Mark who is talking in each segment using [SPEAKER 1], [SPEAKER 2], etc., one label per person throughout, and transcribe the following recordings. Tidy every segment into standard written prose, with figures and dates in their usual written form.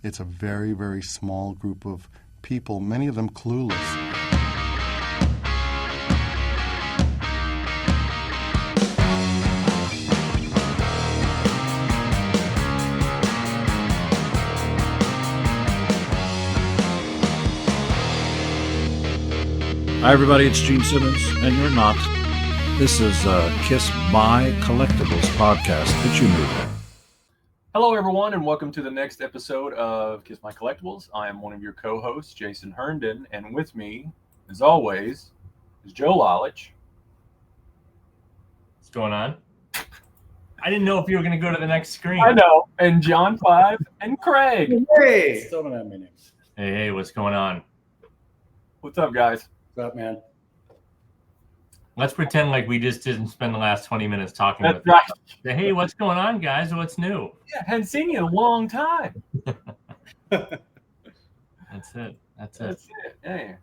[SPEAKER 1] It's a very, very small group of people, many of them clueless.
[SPEAKER 2] Hi, everybody. It's Gene Simmons, and you're not. This is Kiss My Collectibles podcast that you knew.
[SPEAKER 3] Hello, everyone, and welcome to the next episode of Kiss My Collectibles. I am one of your co-hosts, Jason Herndon, and with me, as always, is Joe Lalich.
[SPEAKER 4] What's going on? I didn't know if you were going to go to the next screen.
[SPEAKER 3] I know. And John Five and Craig.
[SPEAKER 5] Hey! Still don't have my name.
[SPEAKER 4] Hey, what's going on?
[SPEAKER 3] What's up, guys?
[SPEAKER 5] What's up, man?
[SPEAKER 4] Let's pretend like we just didn't spend the last 20 minutes talking
[SPEAKER 3] That's
[SPEAKER 4] with
[SPEAKER 3] right.
[SPEAKER 4] you. Say, hey, what's going on, guys? What's new?
[SPEAKER 3] Yeah, hadn't seen you in a long time.
[SPEAKER 4] That's it.
[SPEAKER 3] Hey.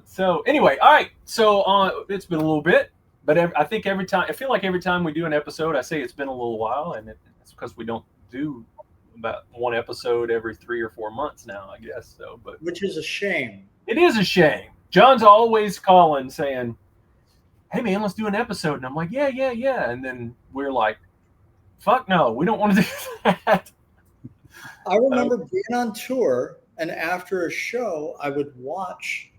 [SPEAKER 3] So anyway, all right. So it's been a little bit, but I feel like every time we do an episode, I say it's been a little while, and it's because we don't do about one episode every 3 or 4 months now, I guess. So, but
[SPEAKER 5] Which is a shame.
[SPEAKER 3] it is a shame. John's always calling saying, hey, man, let's do an episode. And I'm like, yeah. And then we're like, fuck no, we don't want to do that.
[SPEAKER 5] I remember being on tour, and after a show, I would watch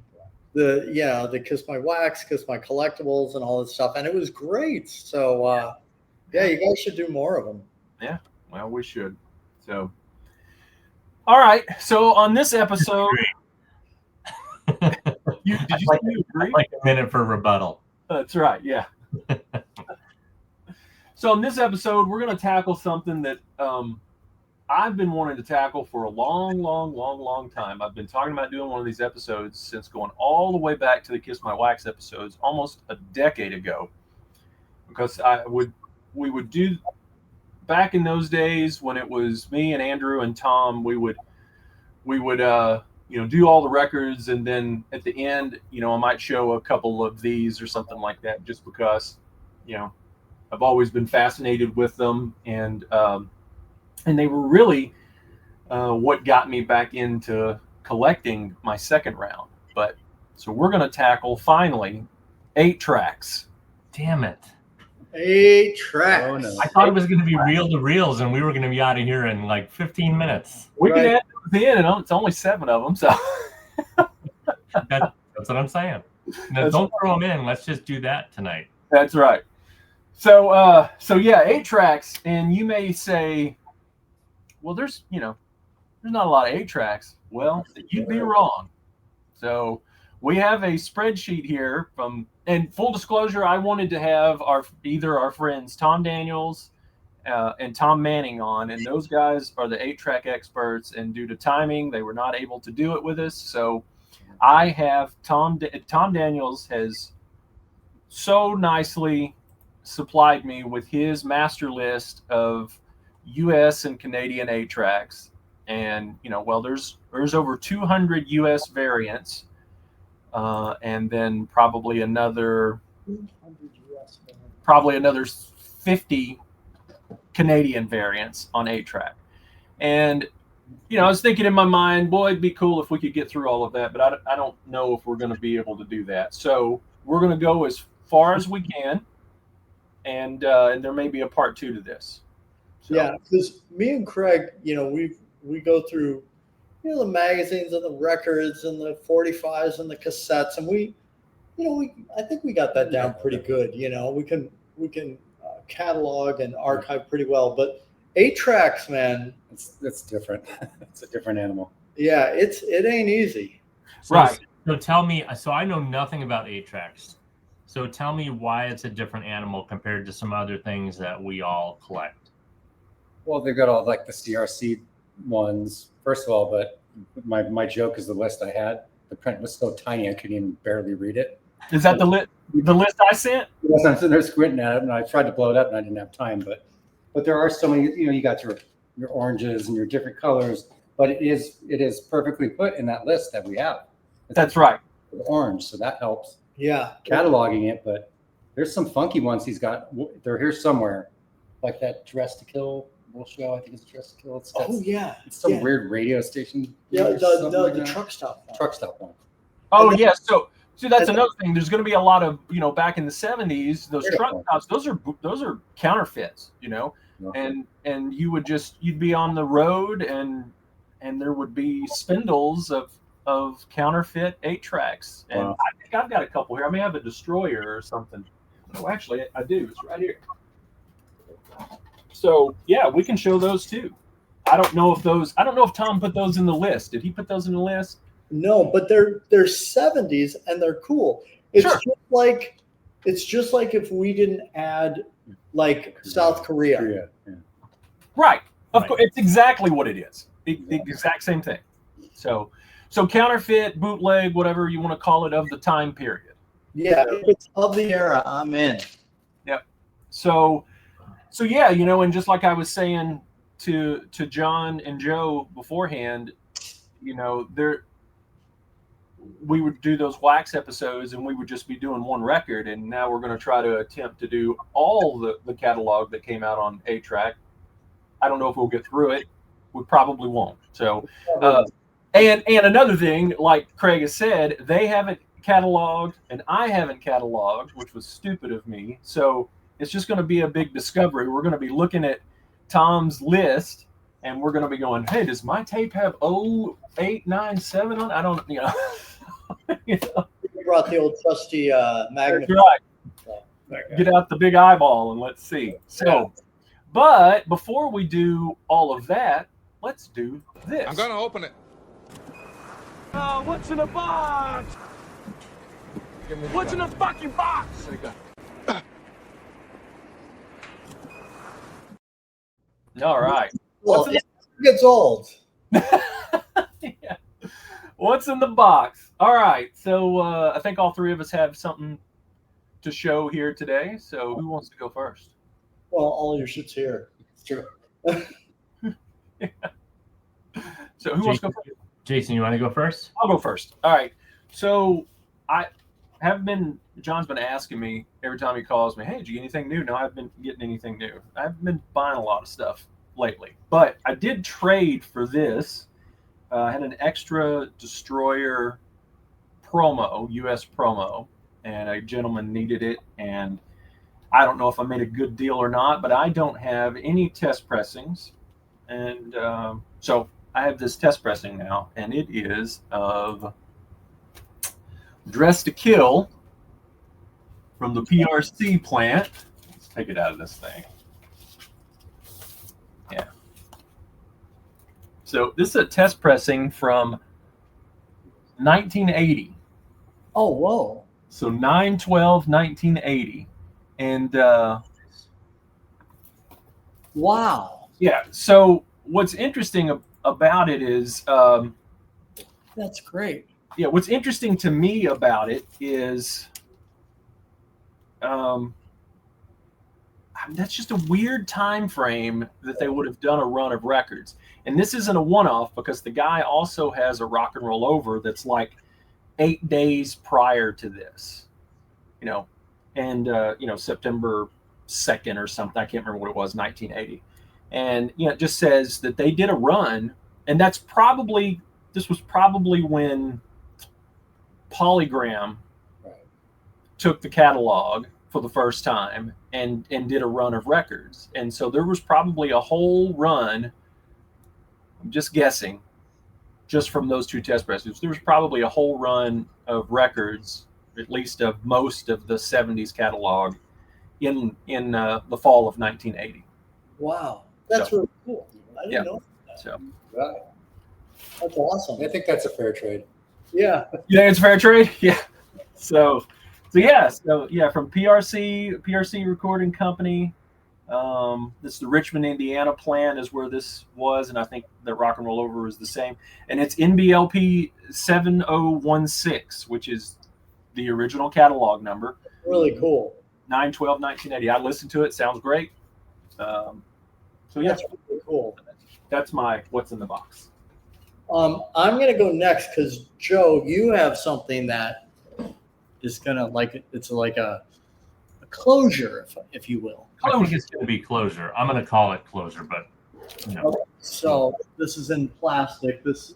[SPEAKER 5] the Kiss My Wax, Kiss My Collectibles, and all this stuff, and it was great. So, you guys should do more of them.
[SPEAKER 3] Yeah, well, we should. So, all right. So on this episode, did you agree?
[SPEAKER 4] Like a minute for rebuttal.
[SPEAKER 3] That's right. Yeah. So in this episode, we're going to tackle something that I've been wanting to tackle for a long time. I've been talking about doing one of these episodes since going all the way back to the Kiss My Wax episodes almost a decade ago, because we would do back in those days when it was me and Andrew and Tom. We would do all the records, and then at the end, I might show a couple of these or something like that, just because, I've always been fascinated with them, and they were really what got me back into collecting my second round. But so we're going to tackle finally 8 tracks.
[SPEAKER 4] Damn it.
[SPEAKER 5] 8 tracks.
[SPEAKER 4] Oh, no. I thought it was going to be reel to reels, and we were going to be out of here in like 15 minutes.
[SPEAKER 3] We can add those in, and it's only 7 of them. So
[SPEAKER 4] that's what I'm saying. Now, don't throw them in. Let's just do that tonight.
[SPEAKER 3] That's right. So 8 tracks, and you may say, well, there's not a lot of 8 tracks. Well, you'd be wrong. So we have a spreadsheet here and full disclosure, I wanted to have either our friends Tom Daniels and Tom Manning on, and those guys are the 8-track experts, and due to timing, they were not able to do it with us. So I have Tom Daniels has so nicely supplied me with his master list of U.S. and Canadian 8-tracks, and there's over 200 U.S. variants, and then probably another 50 Canadian variants on 8-track. And I was thinking in my mind, boy, it'd be cool if we could get through all of that, but I don't know if we're going to be able to do that. So we're going to go as far as we can, and there may be a part 2 to this. So.
[SPEAKER 5] Yeah, because me and Craig, we go through, the magazines and the records and the 45s and the cassettes, and I think we got that down pretty good. We can catalog and archive pretty well, but 8 tracks, man,
[SPEAKER 6] it's different. It's a different animal.
[SPEAKER 5] Yeah, it ain't easy.
[SPEAKER 3] Right.
[SPEAKER 4] So tell me. So I know nothing about 8 tracks. So tell me why it's a different animal compared to some other things that we all collect.
[SPEAKER 6] Well, they've got all like the CRC ones, first of all, but my joke is the list I had. The print was so tiny I couldn't even barely read it.
[SPEAKER 3] Is that the list I sent?
[SPEAKER 6] Yes, I'm sitting there squinting at it, and I tried to blow it up, and I didn't have time. But there are so many. You got your oranges and your different colors, but it is perfectly put in that list that we have.
[SPEAKER 3] That's right.
[SPEAKER 6] Orange, so that helps.
[SPEAKER 5] Yeah,
[SPEAKER 6] cataloging it, but there's some funky ones he's got. They're here somewhere, like that Dress to Kill Will Show. I think it's Dress to Kill. It's some weird radio station.
[SPEAKER 5] Yeah,
[SPEAKER 6] or something
[SPEAKER 5] the
[SPEAKER 6] like that.
[SPEAKER 5] truck stop.
[SPEAKER 6] Truck stop one.
[SPEAKER 3] Oh
[SPEAKER 5] And
[SPEAKER 3] yeah, so that's another thing. There's going to be a lot of back in the 70s, those
[SPEAKER 6] Yeah.
[SPEAKER 3] truck stops. Those are counterfeits,
[SPEAKER 6] Yeah.
[SPEAKER 3] and you'd be on the road and there would be spindles of counterfeit 8-tracks. And
[SPEAKER 6] Wow.
[SPEAKER 3] I think I've got a couple here. I may have a Destroyer or something. Oh, actually, I do. It's right here. So yeah, we can show those too. I don't know if Tom put those in the list. Did he put those in the list?
[SPEAKER 5] No, but they're 70s and they're cool. It's
[SPEAKER 3] Sure.
[SPEAKER 5] just like if we didn't add like South Korea.
[SPEAKER 6] Yeah.
[SPEAKER 3] Right. Of
[SPEAKER 4] Right.
[SPEAKER 3] course, it's exactly what it is. The exact same thing. So counterfeit, bootleg, whatever you want to call it, of the time period.
[SPEAKER 5] Yeah, if it's of the era, I'm in.
[SPEAKER 3] So yeah, and just like I was saying to John and Joe beforehand, we would do those wax episodes and we would just be doing one record, and now we're going to try to attempt to do all the catalog that came out on 8-track. I don't know if we'll get through it. We probably won't. So and another thing, like Craig has said, they haven't cataloged and I haven't cataloged, which was stupid of me. So it's just going to be a big discovery. We're going to be looking at Tom's list and we're going to be going, hey, does my tape have 0897 on it? I don't,
[SPEAKER 5] We brought the old trusty
[SPEAKER 3] That's
[SPEAKER 5] magnifier.
[SPEAKER 3] right. Get out the big eyeball and let's see. So, but before we do all of that, let's do this.
[SPEAKER 7] I'm gonna open it.
[SPEAKER 8] What's in the box? What's in the fucking box?
[SPEAKER 3] All right.
[SPEAKER 5] Well, it gets old.
[SPEAKER 3] Yeah. What's in the box? All right. So I think all three of us have something to show here today. So who wants to go first?
[SPEAKER 5] Well, all your shit's here.
[SPEAKER 6] It's true.
[SPEAKER 3] So who wants to go first?
[SPEAKER 4] Jason, you want to go first?
[SPEAKER 3] I'll go first. All right. So John's been asking me every time he calls me, hey, did you get anything new? No, I haven't been getting anything new. I haven't been buying a lot of stuff lately. But I did trade for this. I had an extra Destroyer promo, US promo, and a gentleman needed it. And I don't know if I made a good deal or not, but I don't have any test pressings. And so I have this test pressing now, and it is of Dress to Kill from the PRC plant. Let's take it out of this thing. Yeah. So this is a test pressing from 1980.
[SPEAKER 5] Oh, whoa.
[SPEAKER 3] So 9/12/1980. And
[SPEAKER 5] Wow.
[SPEAKER 3] yeah, so what's interesting about it is
[SPEAKER 5] That's great.
[SPEAKER 3] yeah, what's interesting to me about it is that's just a weird time frame that they would have done a run of records. And this isn't a one-off because the guy also has a Rock and Roll Over that's like 8 days prior to this, and September 2nd or something. I can't remember what it was, 1980. And it just says that they did a run, and this was probably when Polygram took the catalog for the first time and did a run of records. And so there was probably a whole run, I'm just guessing, just from those two test presses, there was probably a whole run of records, at least of most of the 70s catalog in the fall of 1980.
[SPEAKER 5] Wow. That's really cool. I didn't know that.
[SPEAKER 3] So
[SPEAKER 6] Right.
[SPEAKER 5] That's awesome.
[SPEAKER 6] I think that's a fair trade.
[SPEAKER 5] Yeah.
[SPEAKER 3] you think it's fair trade? Yeah. So from PRC Recording Company. This is the Richmond, Indiana plant is where this was, and I think the Rock and Roll Over is the same. And it's NBLP 7016, which is the original catalog number.
[SPEAKER 5] Really cool.
[SPEAKER 3] 9/12/1980. I listened to it. Sounds great. So yeah,
[SPEAKER 5] That's really cool.
[SPEAKER 3] that's my what's in the box.
[SPEAKER 5] I'm going to go next because, Joe, you have something that is going to it's like a closure, if you will.
[SPEAKER 4] I think it's going to be Closure. I'm going to call it Closure, but No.
[SPEAKER 5] Okay, so this is in plastic. This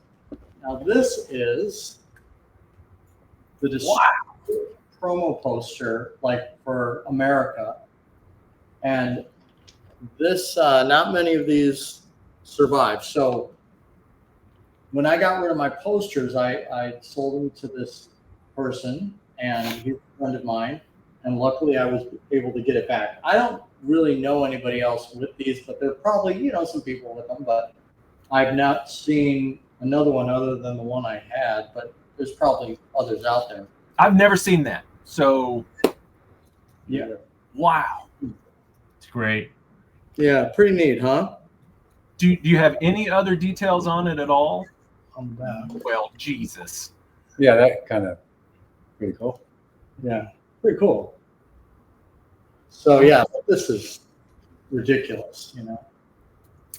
[SPEAKER 5] is the promo poster, like for America, and this not many of these survive. So when I got rid of my posters, I sold them to this person, and he's a friend of mine, and luckily I was able to get it back. I don't really know anybody else with these, but there are probably, some people with them, but I've not seen another one other than the one I had, but there's probably others out there.
[SPEAKER 3] I've never seen that. So,
[SPEAKER 5] Yeah.
[SPEAKER 3] wow.
[SPEAKER 4] It's great.
[SPEAKER 5] Yeah, pretty neat, huh?
[SPEAKER 3] Do you have any other details on it at all?
[SPEAKER 5] On that.
[SPEAKER 3] Well, Jesus.
[SPEAKER 6] Yeah, that kind of pretty cool.
[SPEAKER 5] Yeah, pretty cool. So yeah, this is ridiculous,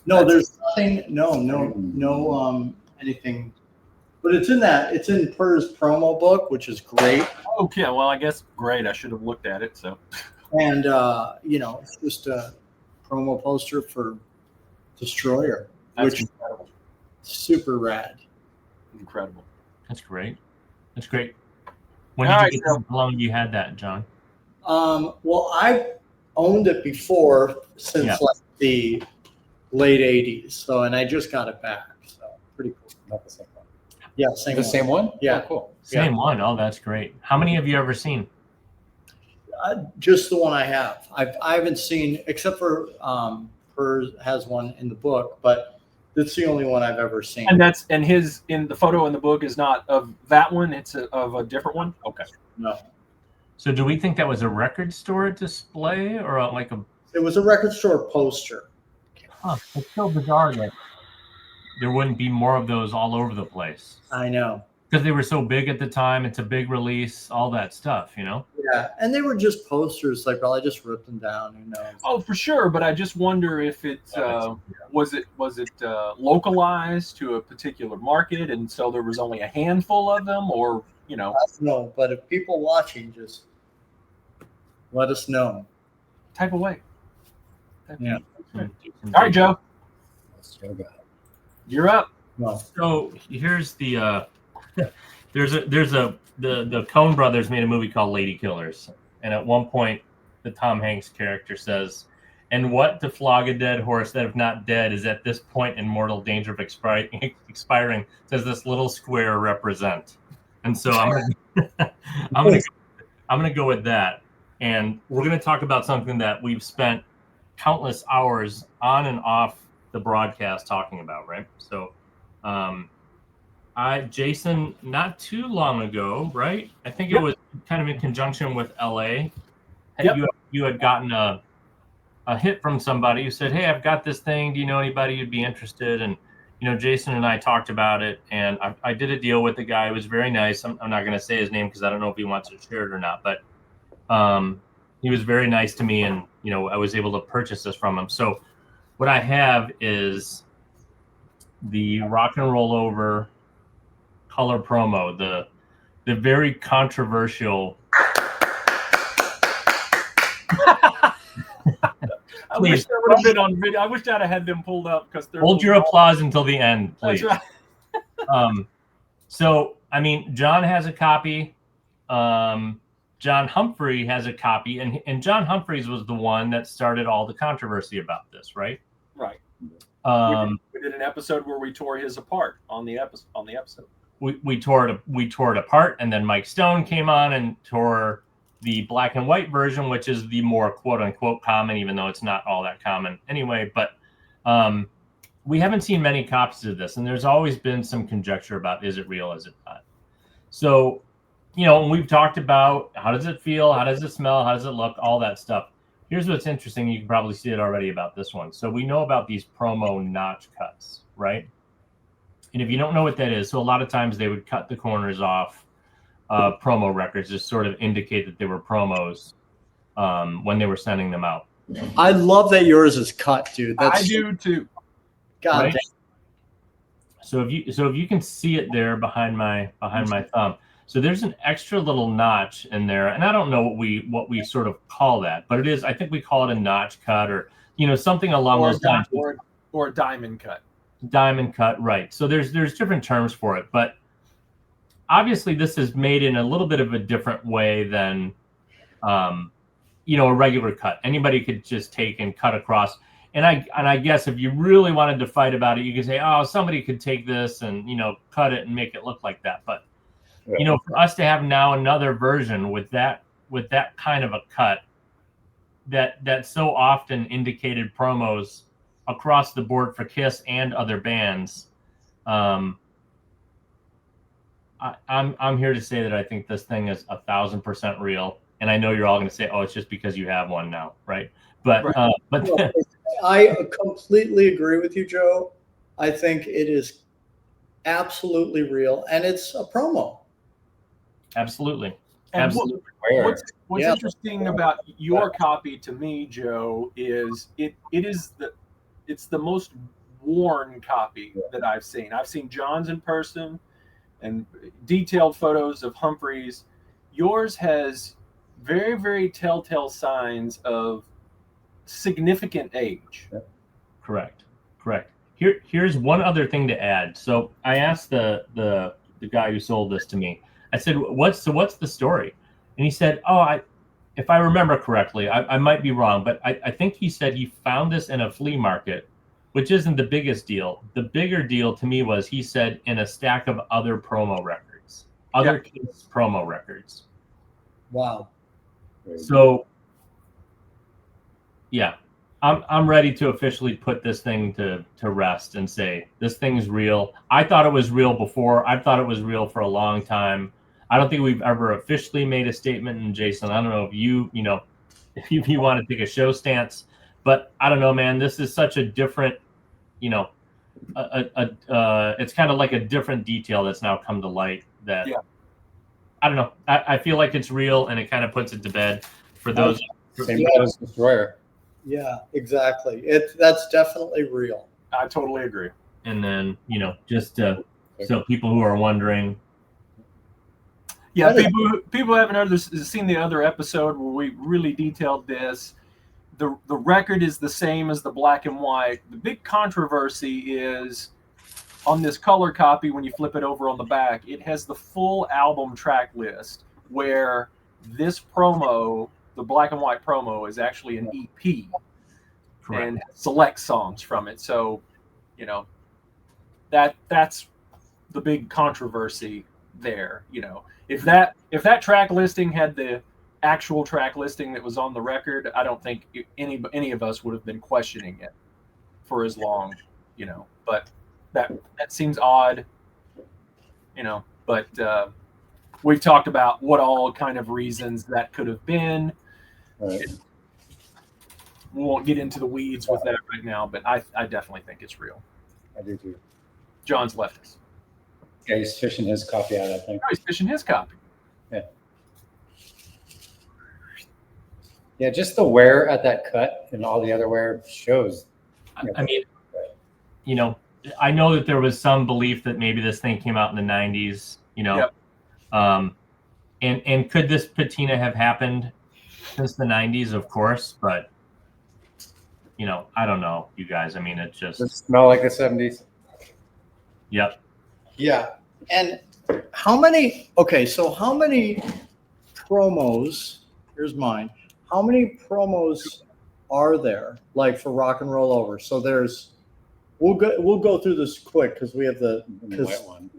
[SPEAKER 5] No, there's nothing. No, anything. But it's in Purr's promo book, which is great.
[SPEAKER 3] Okay, well, I guess great. I should have looked at it. So,
[SPEAKER 5] And it's just a promo poster for Destroyer,
[SPEAKER 3] that's
[SPEAKER 5] which
[SPEAKER 3] incredible.
[SPEAKER 5] is super rad.
[SPEAKER 3] Incredible.
[SPEAKER 4] That's great. That's great. When
[SPEAKER 3] All
[SPEAKER 4] did
[SPEAKER 3] right,
[SPEAKER 4] you get how long you had that, John?
[SPEAKER 5] Well, I've owned it before since
[SPEAKER 4] Yeah.
[SPEAKER 5] like the late '80s. So, and I just got it back. So, pretty cool.
[SPEAKER 6] Not the same one.
[SPEAKER 5] Yeah, same.
[SPEAKER 6] The
[SPEAKER 5] one.
[SPEAKER 6] same one?
[SPEAKER 5] Yeah.
[SPEAKER 6] Oh, cool.
[SPEAKER 4] Same one. Oh, that's great. How many have you ever seen?
[SPEAKER 5] Just the one I have. I haven't seen, except for Purr has one in the book, but that's the only one I've ever seen.
[SPEAKER 3] And his in the photo in the book is not of that one. It's of a different one. Okay.
[SPEAKER 5] No,
[SPEAKER 4] So do we think that was a record store display or like a?
[SPEAKER 5] it was a record store poster.
[SPEAKER 4] Huh, it's so bizarre that there wouldn't be more of those all over the place
[SPEAKER 5] I know.
[SPEAKER 4] because they were so big at the time. It's a big release, all that stuff,
[SPEAKER 5] Yeah, and they were just posters. Like, well, I just ripped them down. Who knows?
[SPEAKER 3] Oh, for sure. But I just wonder if it was it localized to a particular market, and so there was only a handful of them, or
[SPEAKER 5] I don't know, but if people watching, just let us know.
[SPEAKER 3] type of way.
[SPEAKER 5] Yeah.
[SPEAKER 3] All right, Joe,
[SPEAKER 6] Still got it.
[SPEAKER 3] you're up.
[SPEAKER 5] No.
[SPEAKER 4] So here's the the Coen brothers made a movie called Lady Killers, and at one point the Tom Hanks character says, "And what to flog a dead horse that if not dead is at this point in mortal danger of expiring does this little square represent?" And so I'm gonna go with that, and we're gonna talk about something that we've spent countless hours on and off the broadcast talking about, right? So Jason, not too long ago, right? I think it was kind of in conjunction with LA.
[SPEAKER 3] Yep.
[SPEAKER 4] You had gotten a hit from somebody who said, "Hey, I've got this thing. Do you know anybody who'd be interested?" And Jason and I talked about it, and I did a deal with the guy. It was very nice. I'm not going to say his name because I don't know if he wants to share it or not, but he was very nice to me, and I was able to purchase this from him. So what I have is the Rock and Roll Over color promo, the very controversial.
[SPEAKER 3] I wish that would have been on video. I wish I'd have had them pulled up because they're.
[SPEAKER 4] Hold your applause until the end, please.
[SPEAKER 3] That's right.
[SPEAKER 4] So, I mean, John has a copy. John Humphrey has a copy, and John Humphreys was the one that started all the controversy about this, right?
[SPEAKER 3] Right.
[SPEAKER 4] We
[SPEAKER 3] did an episode where we tore his apart on the episode.
[SPEAKER 4] We tore it apart, and then Mike Stone came on and tore the black and white version, which is the more quote unquote common, even though it's not all that common anyway. But we haven't seen many copies of this, and there's always been some conjecture about is it real, is it not? So, we've talked about how does it feel, how does it smell, how does it look, all that stuff. Here's what's interesting. You can probably see it already about this one. So we know about these promo notch cuts, right? And if you don't know what that is, so a lot of times they would cut the corners off promo records to sort of indicate that they were promos when they were sending them out.
[SPEAKER 5] I love that yours is cut, dude.
[SPEAKER 3] I do too.
[SPEAKER 5] God
[SPEAKER 4] Right?
[SPEAKER 5] damn.
[SPEAKER 4] So if you can see it there behind my thumb. So there's an extra little notch in there, and I don't know what we sort of call that, but it is. I think we call it a notch cut or something along those lines.
[SPEAKER 3] Or a diamond cut.
[SPEAKER 4] Diamond cut, right. So there's different terms for it, but obviously this is made in a little bit of a different way than a regular cut. Anybody could just take and cut across. And I guess if you really wanted to fight about it, you could say, oh, somebody could take this and cut it and make it look like that. But for us to have now another version with that kind of a cut that so often indicated promos across the board for Kiss and other bands, I'm here to say that I think this thing is 1,000% real. And I know you're all going to say, oh, it's just because you have one now, right? But
[SPEAKER 5] Well, I completely agree with you, Joe. I think it is absolutely real, and it's a promo.
[SPEAKER 4] Absolutely.
[SPEAKER 3] And
[SPEAKER 4] Absolutely.
[SPEAKER 3] what's interesting about your copy to me, Joe, is it's the most worn copy that I've seen. I've seen John's in person and detailed photos of Humphrey's. Yours has very, very telltale signs of significant age.
[SPEAKER 4] Correct. Here's one other thing to add. So I asked the guy who sold this to me. I said, what's the story? And he said, if I remember correctly, I might be wrong, but I think he said he found this in a flea market, which isn't the biggest deal. The bigger deal to me was, he said, in a stack of other promo records, Kiss promo records.
[SPEAKER 5] Wow.
[SPEAKER 4] So, yeah, I'm ready to officially put this thing to rest and say this thing's real. I thought it was real before. I've thought it was real for a long time. I don't think we've ever officially made a statement. And Jason, I don't know if you want to take a show stance, but I don't know, man. This is such a different, it's kind of like a different detail that's now come to light that. Yeah. I don't know. I feel like it's real, and it kind of puts it to bed for those.
[SPEAKER 6] Same as Destroyer.
[SPEAKER 5] Yeah, exactly. That's definitely real.
[SPEAKER 3] I totally agree.
[SPEAKER 4] And then, just so people who are wondering.
[SPEAKER 3] Yeah, people haven't seen the other episode where we really detailed this. The record is the same as the black and white. The big controversy is on this color copy. When you flip it over on the back, it has the full album track list, where this promo, the black and white promo, is actually an EP. Correct. And select songs from it. So, that's the big controversy there. If that track listing had the actual track listing that was on the record, I don't think any of us would have been questioning it for as long, But that seems odd, But we've talked about what all kind of reasons that could have been.
[SPEAKER 6] Right.
[SPEAKER 3] We won't get into the weeds with that right now, but I definitely think it's real.
[SPEAKER 6] I do too.
[SPEAKER 3] John's left us.
[SPEAKER 6] Yeah, he's fishing his copy out, I think.
[SPEAKER 3] Oh, he's fishing his copy.
[SPEAKER 6] Yeah. Yeah, just the wear at that cut and all the other wear shows.
[SPEAKER 4] I mean, I know that there was some belief that maybe this thing came out in the 90s, Yep. And could this patina have happened since the 90s? Of course, but I don't know, you guys. I mean, it just
[SPEAKER 6] does it smell like the 70s.
[SPEAKER 4] Yep.
[SPEAKER 5] Yeah. And how many promos, here's mine. How many promos are there, like, for Rock and Roll Over? So we'll go through this quick because we have the
[SPEAKER 6] white one.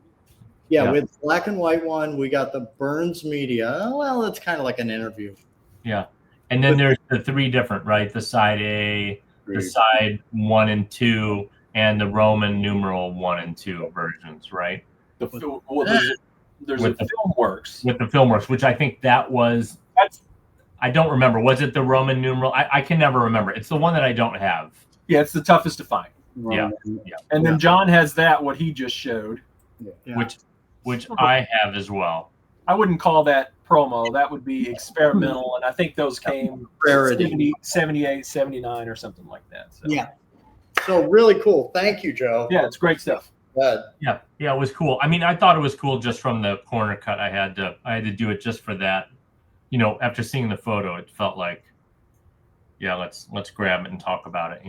[SPEAKER 5] Yeah, we have the black and white one. We got the Burns Media. Well, it's kind of like an interview.
[SPEAKER 4] Yeah. And then there's the three different, right? The side A, the side 1 and 2, and the Roman numeral 1 and 2 versions, right?
[SPEAKER 3] There's a Filmworks.
[SPEAKER 4] With the Filmworks, which I think I don't remember. Was it the Roman numeral? I can never remember. It's the one that I don't have.
[SPEAKER 3] Yeah, it's the toughest to find.
[SPEAKER 4] Yeah.
[SPEAKER 3] And then John has what he just showed.
[SPEAKER 5] Yeah.
[SPEAKER 4] Which I have as well.
[SPEAKER 3] I wouldn't call that promo. That would be experimental, and I think those came 70, 78, 79 or something like that. So.
[SPEAKER 5] Yeah. So really cool. Thank you, Joe.
[SPEAKER 3] Yeah, it's great stuff.
[SPEAKER 4] Yeah, it was cool. I mean, I thought it was cool just from the corner cut. I had to do it just for that. After seeing the photo, it felt like, let's grab it and talk about it.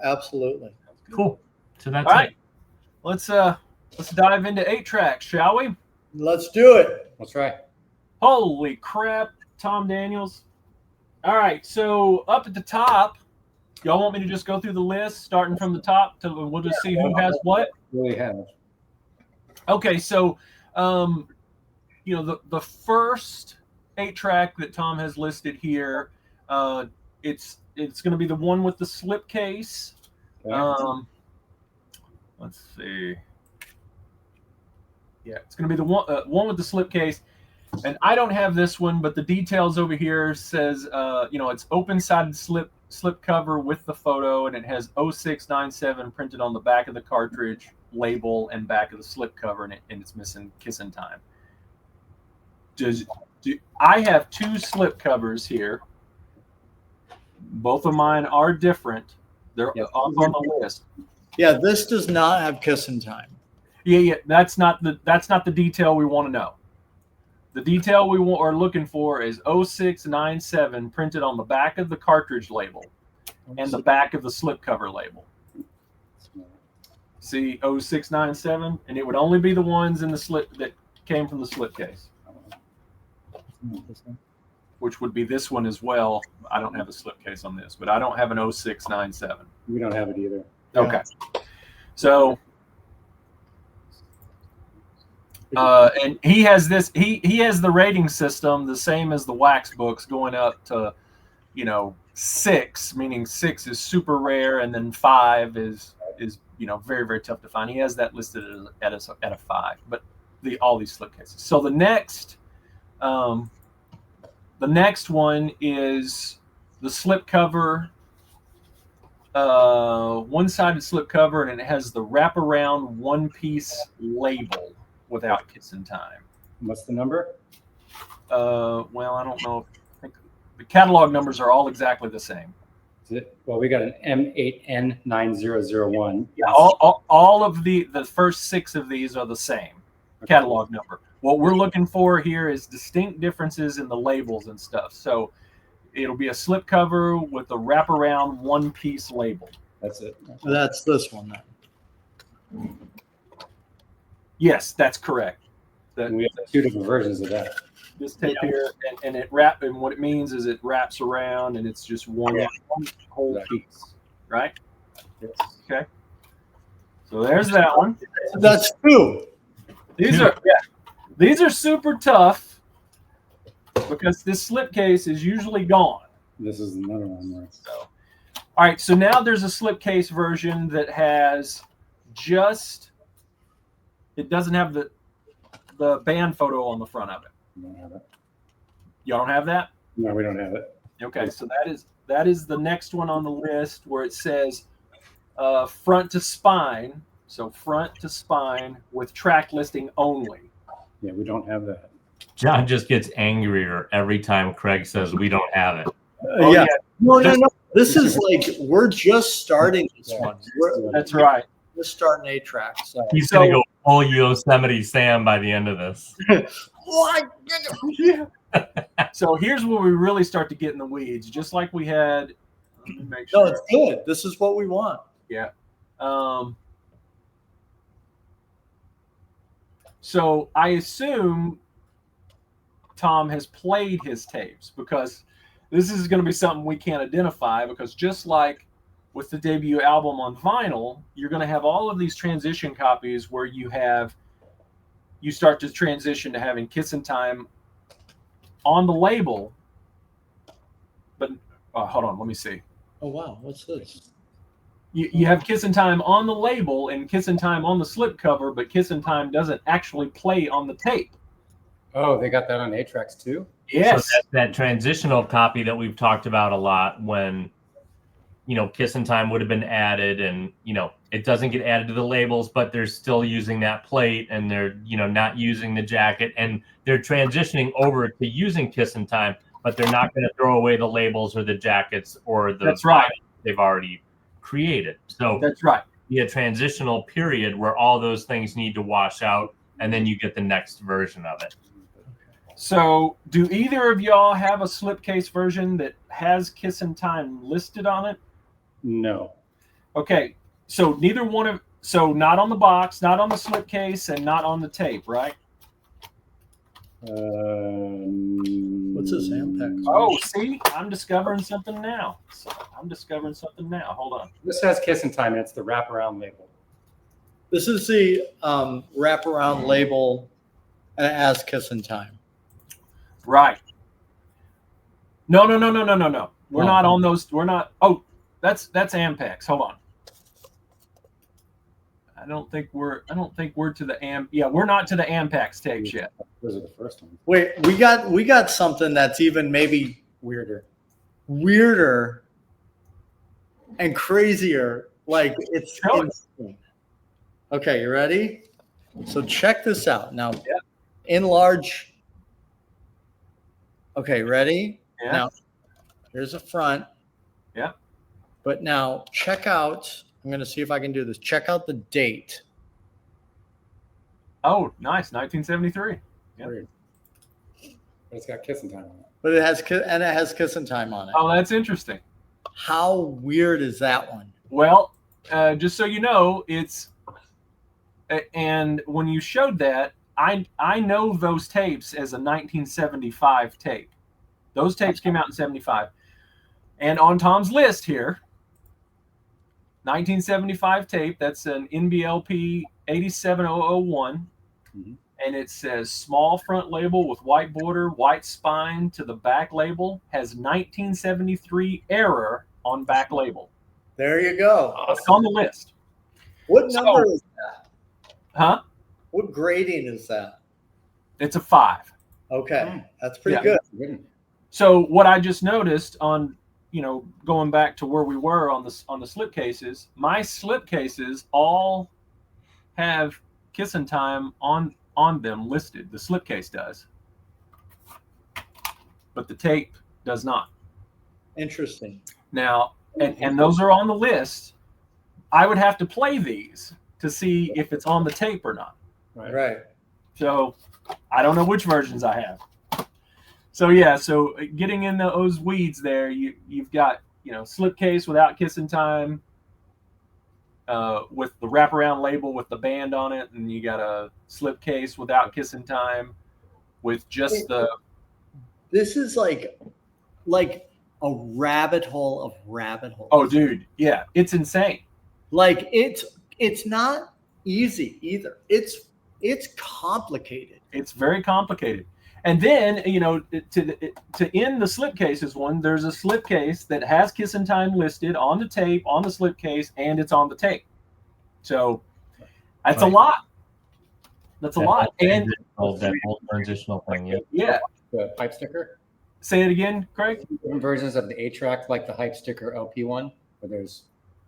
[SPEAKER 5] Absolutely.
[SPEAKER 4] Cool. So that's
[SPEAKER 3] All right.
[SPEAKER 4] it.
[SPEAKER 3] Let's dive into 8-tracks, shall we?
[SPEAKER 5] Let's do it.
[SPEAKER 6] That's right.
[SPEAKER 3] Holy crap, Tom Daniels. All right, so up at the top, y'all want me to just go through the list, starting from the top, till we'll just see who has what?
[SPEAKER 6] Really have.
[SPEAKER 3] Okay, so the first 8-track that Tom has listed here, it's going to be the one with the slipcase.
[SPEAKER 6] Okay.
[SPEAKER 3] Let's see. Yeah, it's going to be the one with the slipcase. And I don't have this one, but the details over here says, it's open-sided slip cover with the photo, and it has 0697 printed on the back of the cartridge label and back of the slip cover, and it's missing Kissin' Time. I have 2 slip covers here. Both of mine are different. They're up on the list.
[SPEAKER 5] Yeah, this does not have Kissin' Time.
[SPEAKER 3] Yeah. That's not the detail we want to know. The detail we are looking for is 0697 printed on the back of the cartridge label and the back of the slipcover label. See 0697, and it would only be the ones in the slip that came from the slipcase, which would be this one as well. I don't have a slipcase on this, but I don't have an 0697.
[SPEAKER 6] We don't have it either.
[SPEAKER 3] Okay, so. And he has this. He has the rating system the same as the wax books, going up to, 6, meaning 6 is super rare, and then 5 is very, very tough to find. He has that listed at a 5. But all these slipcases. So the next one is the slipcover, one-sided slipcover, and it has the wraparound one-piece label without Kissin' Time.
[SPEAKER 6] What's the number?
[SPEAKER 3] Well, I don't know. I think the catalog numbers are all exactly the same.
[SPEAKER 6] Is it? Well, we got an M8N9001.
[SPEAKER 3] Yeah, all of the first 6 of these are the same catalog number. What we're looking for here is distinct differences in the labels and stuff. So it'll be a slipcover with a wraparound one-piece label.
[SPEAKER 6] That's it.
[SPEAKER 5] That's this one then.
[SPEAKER 3] Yes, that's correct.
[SPEAKER 6] And we have 2 different versions of that.
[SPEAKER 3] This tape here, and what it means is it wraps around, and it's just one whole piece, right?
[SPEAKER 6] Yes.
[SPEAKER 3] Okay. So there's that one.
[SPEAKER 5] That's 2.
[SPEAKER 3] These are super tough because this slipcase is usually gone.
[SPEAKER 6] This is another one. Right?
[SPEAKER 3] So, all right. So now there's a slipcase version that has it doesn't have the band photo on the front of it.
[SPEAKER 6] We don't have it.
[SPEAKER 3] You don't have that?
[SPEAKER 6] No, we don't have it.
[SPEAKER 3] Okay, so that is the next one on the list where it says front to spine. So front to spine with track listing only.
[SPEAKER 6] Yeah, we don't have that.
[SPEAKER 4] John just gets angrier every time Craig says we don't have it.
[SPEAKER 5] Yeah. No. This is like we're just starting this one.
[SPEAKER 3] That's right.
[SPEAKER 5] We're starting 8-track. So
[SPEAKER 4] He's going to go full Yosemite Sam by the end of this.
[SPEAKER 3] So here's where we really start to get in the weeds, just like we had. Make
[SPEAKER 5] no,
[SPEAKER 3] sure.
[SPEAKER 5] it's good. This is what we want.
[SPEAKER 3] Yeah. So I assume Tom has played his tapes, because this is going to be something we can't identify, because just like with the debut album on vinyl, you're going to have all of these transition copies where you start to transition to having Kissin' Time on the label. But hold on, let me see.
[SPEAKER 5] Oh wow, what's this?
[SPEAKER 3] You have Kissin' Time on the label and Kissin' Time on the slipcover, but Kissin' Time doesn't actually play on the tape.
[SPEAKER 6] Oh, they got that on 8-tracks too?
[SPEAKER 3] Yes.
[SPEAKER 4] So that transitional copy that we've talked about a lot, when Kissin' Time would have been added, and it doesn't get added to the labels, but they're still using that plate, and they're not using the jacket, and they're transitioning over to using Kissin' Time, but they're not going to throw away the labels or the jackets or the
[SPEAKER 3] That's right.
[SPEAKER 4] they've already created. So
[SPEAKER 3] That's right.
[SPEAKER 4] Be a transitional period where all those things need to wash out, and then you get the next version of it.
[SPEAKER 3] So do either of y'all have a slipcase version that has Kissin' Time listed on it?
[SPEAKER 6] No.
[SPEAKER 3] Okay, so neither one of not on the box, not on the slipcase, and not on the tape, right?
[SPEAKER 5] What's this Ampex?
[SPEAKER 3] Oh, see, I'm discovering something now. Hold on.
[SPEAKER 6] This has Kiss and Time, and it's the wraparound label.
[SPEAKER 5] This is the wraparound label, and it has Kiss and Time.
[SPEAKER 3] Right. No. We're
[SPEAKER 5] Oh.
[SPEAKER 3] not on those. We're not. Oh, that's Ampex. Hold on. I don't think we're to the Yeah, we're not to the Ampex tapes yet.
[SPEAKER 6] Those are the first ones.
[SPEAKER 5] Wait, we got something that's even maybe
[SPEAKER 6] Weirder.
[SPEAKER 5] and crazier. Like it's
[SPEAKER 3] Show it.
[SPEAKER 5] insane. Okay, you ready? So check this out now.
[SPEAKER 3] Yeah.
[SPEAKER 5] In large. Okay, ready?
[SPEAKER 3] Yeah.
[SPEAKER 5] Now, here's the front.
[SPEAKER 3] Yeah.
[SPEAKER 5] But now check out. I'm going to see if I can do this. Check out the date.
[SPEAKER 3] Oh, nice, 1973. Yeah.
[SPEAKER 6] Weird. But it's got Kiss and Time on it.
[SPEAKER 5] But it has Kiss and Time on it.
[SPEAKER 3] Oh, that's interesting.
[SPEAKER 5] How weird is that one?
[SPEAKER 3] Well, just so you know, it's and when you showed that, I know those tapes as a 1975 tape. Those tapes came out in 75. And on Tom's list here, 1975 tape, that's an NBLP 87001.
[SPEAKER 6] Mhm.
[SPEAKER 3] And it says small front label with white border, white spine to the back label, has 1973 error on back label.
[SPEAKER 5] There you go.
[SPEAKER 3] It's on the list.
[SPEAKER 5] What
[SPEAKER 3] So-
[SPEAKER 5] number is that?
[SPEAKER 3] Huh?
[SPEAKER 5] What grading is that?
[SPEAKER 3] It's a 5.
[SPEAKER 5] Okay, that's pretty
[SPEAKER 3] Yeah.
[SPEAKER 5] good.
[SPEAKER 6] Good.
[SPEAKER 3] So what I just noticed on, going back to where we were on the slipcases, my slipcases all have Kiss and Time on them listed. The slipcase does, but the tape does not.
[SPEAKER 5] Interesting.
[SPEAKER 3] Now, and those are on the list. I would have to play these to see if it's on the tape or not.
[SPEAKER 5] Right.
[SPEAKER 3] So I don't know which versions I have. So yeah, so getting in those weeds there, you've got slipcase without Kiss and Time, with the wraparound label with the band on it, and you got a slipcase without Kiss and Time, with just the.
[SPEAKER 5] This is like a rabbit hole of rabbit holes.
[SPEAKER 3] Oh, dude, yeah, it's insane.
[SPEAKER 5] Like it's not easy either. It's complicated.
[SPEAKER 3] It's very complicated. And then, to end the slipcases one, there's a slipcase that has Kiss and Time listed on the tape, on the slipcase, and it's on the tape. So that's a lot. That's a lot. And
[SPEAKER 4] that whole transitional thing. Yeah.
[SPEAKER 3] yeah,
[SPEAKER 6] The hype sticker.
[SPEAKER 3] say it again, Craig.
[SPEAKER 6] Different versions of the 8-track, like the hype sticker LP one, where there's,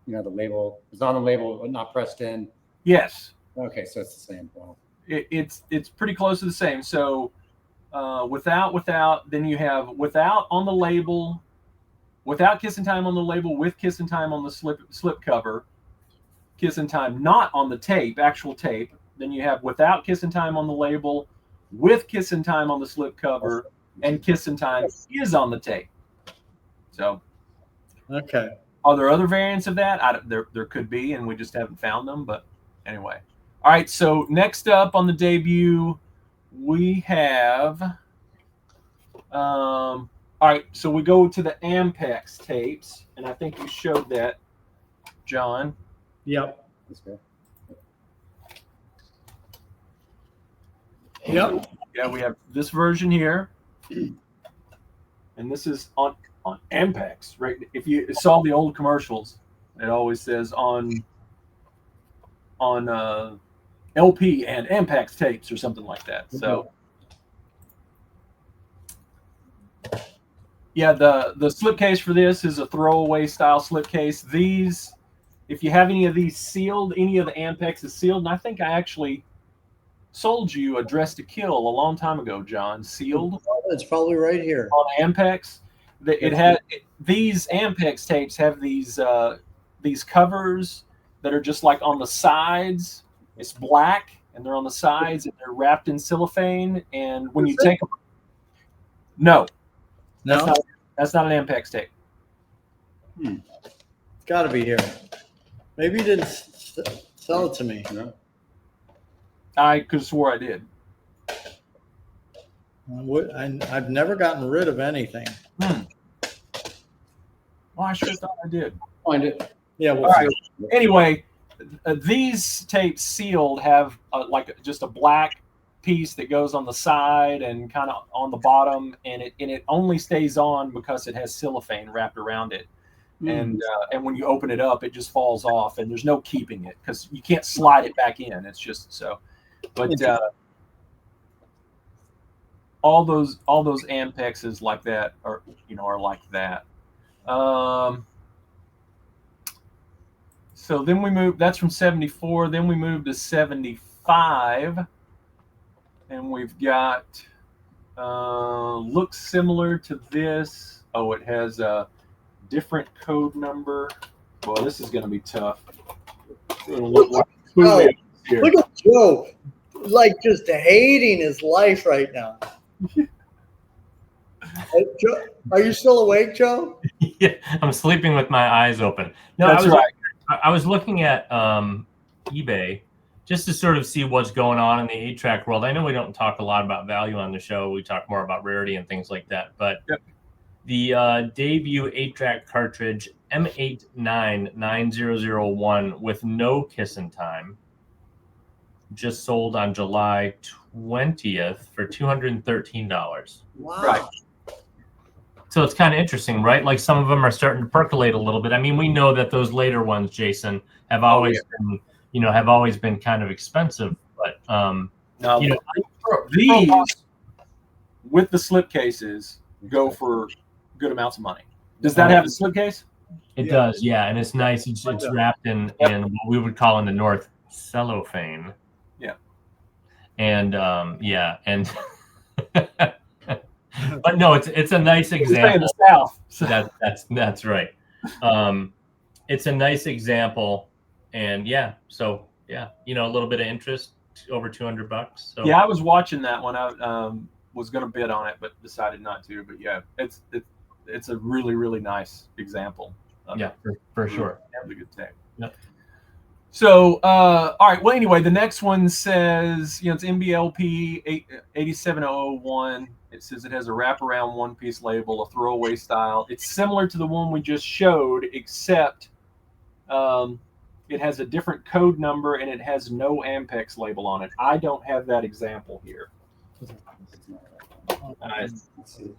[SPEAKER 6] the label. It's on the label, but not pressed in.
[SPEAKER 3] Yes,
[SPEAKER 6] Okay, so it's the same. Well,
[SPEAKER 3] it's pretty close to the same. So without, then you have without on the label, without Kiss and Time on the label, with Kiss and Time on the slip cover, Kiss and Time not on the tape, actual tape. Then you have without Kiss and Time on the label, with Kiss and Time on the slip cover, and Kiss and Time is on the tape. So,
[SPEAKER 5] Okay.
[SPEAKER 3] are there other variants of that? There could be, and we just haven't found them. But anyway, all right. So next up on the debut, we have. All right. So we go to the Ampex tapes, and I think you showed that, John.
[SPEAKER 5] Yep.
[SPEAKER 6] that's good.
[SPEAKER 5] Yep.
[SPEAKER 3] Yeah, we have this version here, and this is on Ampex, right? If you saw the old commercials, it always says on LP and Ampex tapes or something like that. So yeah, the slipcase for this is a throwaway style slipcase. These, if you have any of these sealed, any of the Ampex is sealed, and I think I actually sold you a Dress to Kill a long time ago, John, sealed
[SPEAKER 5] It's probably right here.
[SPEAKER 3] on Ampex. These Ampex tapes have these covers that are just like on the sides. It's black, and they're on the sides, and they're wrapped in cellophane. And when you take them, no,
[SPEAKER 5] No.
[SPEAKER 3] that's not an Ampex tape.
[SPEAKER 5] Got to be here. Maybe you didn't sell it to me.
[SPEAKER 6] No.
[SPEAKER 3] I could have swore I did.
[SPEAKER 5] I've never gotten rid of anything.
[SPEAKER 3] Well, I sure thought I did.
[SPEAKER 6] Find it.
[SPEAKER 5] Yeah. Well,
[SPEAKER 3] All right. Anyway, these tapes sealed have like just a black piece that goes on the side and kind of on the bottom, and it only stays on because it has cellophane wrapped around it. And when you open it up, it just falls off, and there's no keeping it because you can't slide it back in. It's just so. But all those Ampexes like that are like that. So then we moved. That's from 74. Then we moved to 75, and we've got looks similar to this. Oh, it has a different code number. Boy, this is going to be tough. It's gonna look like here.
[SPEAKER 5] look at Joe, like just hating his life right now. Joe, are you still awake, Joe?
[SPEAKER 4] Yeah, I'm sleeping with my eyes open. No,
[SPEAKER 3] That's right.
[SPEAKER 4] I was looking at eBay just to sort of see what's going on in the 8-track world. I know we don't talk a lot about value on the show. We talk more about rarity and things like that. But the Dayview 8-track cartridge M899001 with no Kissin' Time just sold on July 20th for $213.
[SPEAKER 5] Wow.
[SPEAKER 3] Right.
[SPEAKER 4] So it's kind of interesting, right? Like some of them are starting to percolate a little bit. I mean, we know that those later ones, Jason, have always been, have always been kind of expensive. But
[SPEAKER 3] Now, these with the slipcases go for good amounts of money. Does that have a slipcase?
[SPEAKER 4] It does, yeah, and it's nice. It's wrapped in what we would call in the North cellophane.
[SPEAKER 3] Yeah.
[SPEAKER 4] And and but no, it's a nice example.
[SPEAKER 3] In the South. So.
[SPEAKER 4] That's right. It's a nice example, and a little bit of interest, over $200. So
[SPEAKER 3] Yeah, I was watching that one. I was going to bid on it, but decided not to. But yeah, it's a really, really nice example.
[SPEAKER 4] For sure.
[SPEAKER 3] Have a good tape.
[SPEAKER 4] Yep.
[SPEAKER 3] So, all right. Well, anyway, the next one says, it's MBLP 87001. It says it has a wraparound one-piece label, a throwaway style. It's similar to the one we just showed, except it has a different code number and it has no Ampex label on it. I don't have that example here.
[SPEAKER 6] Let's see.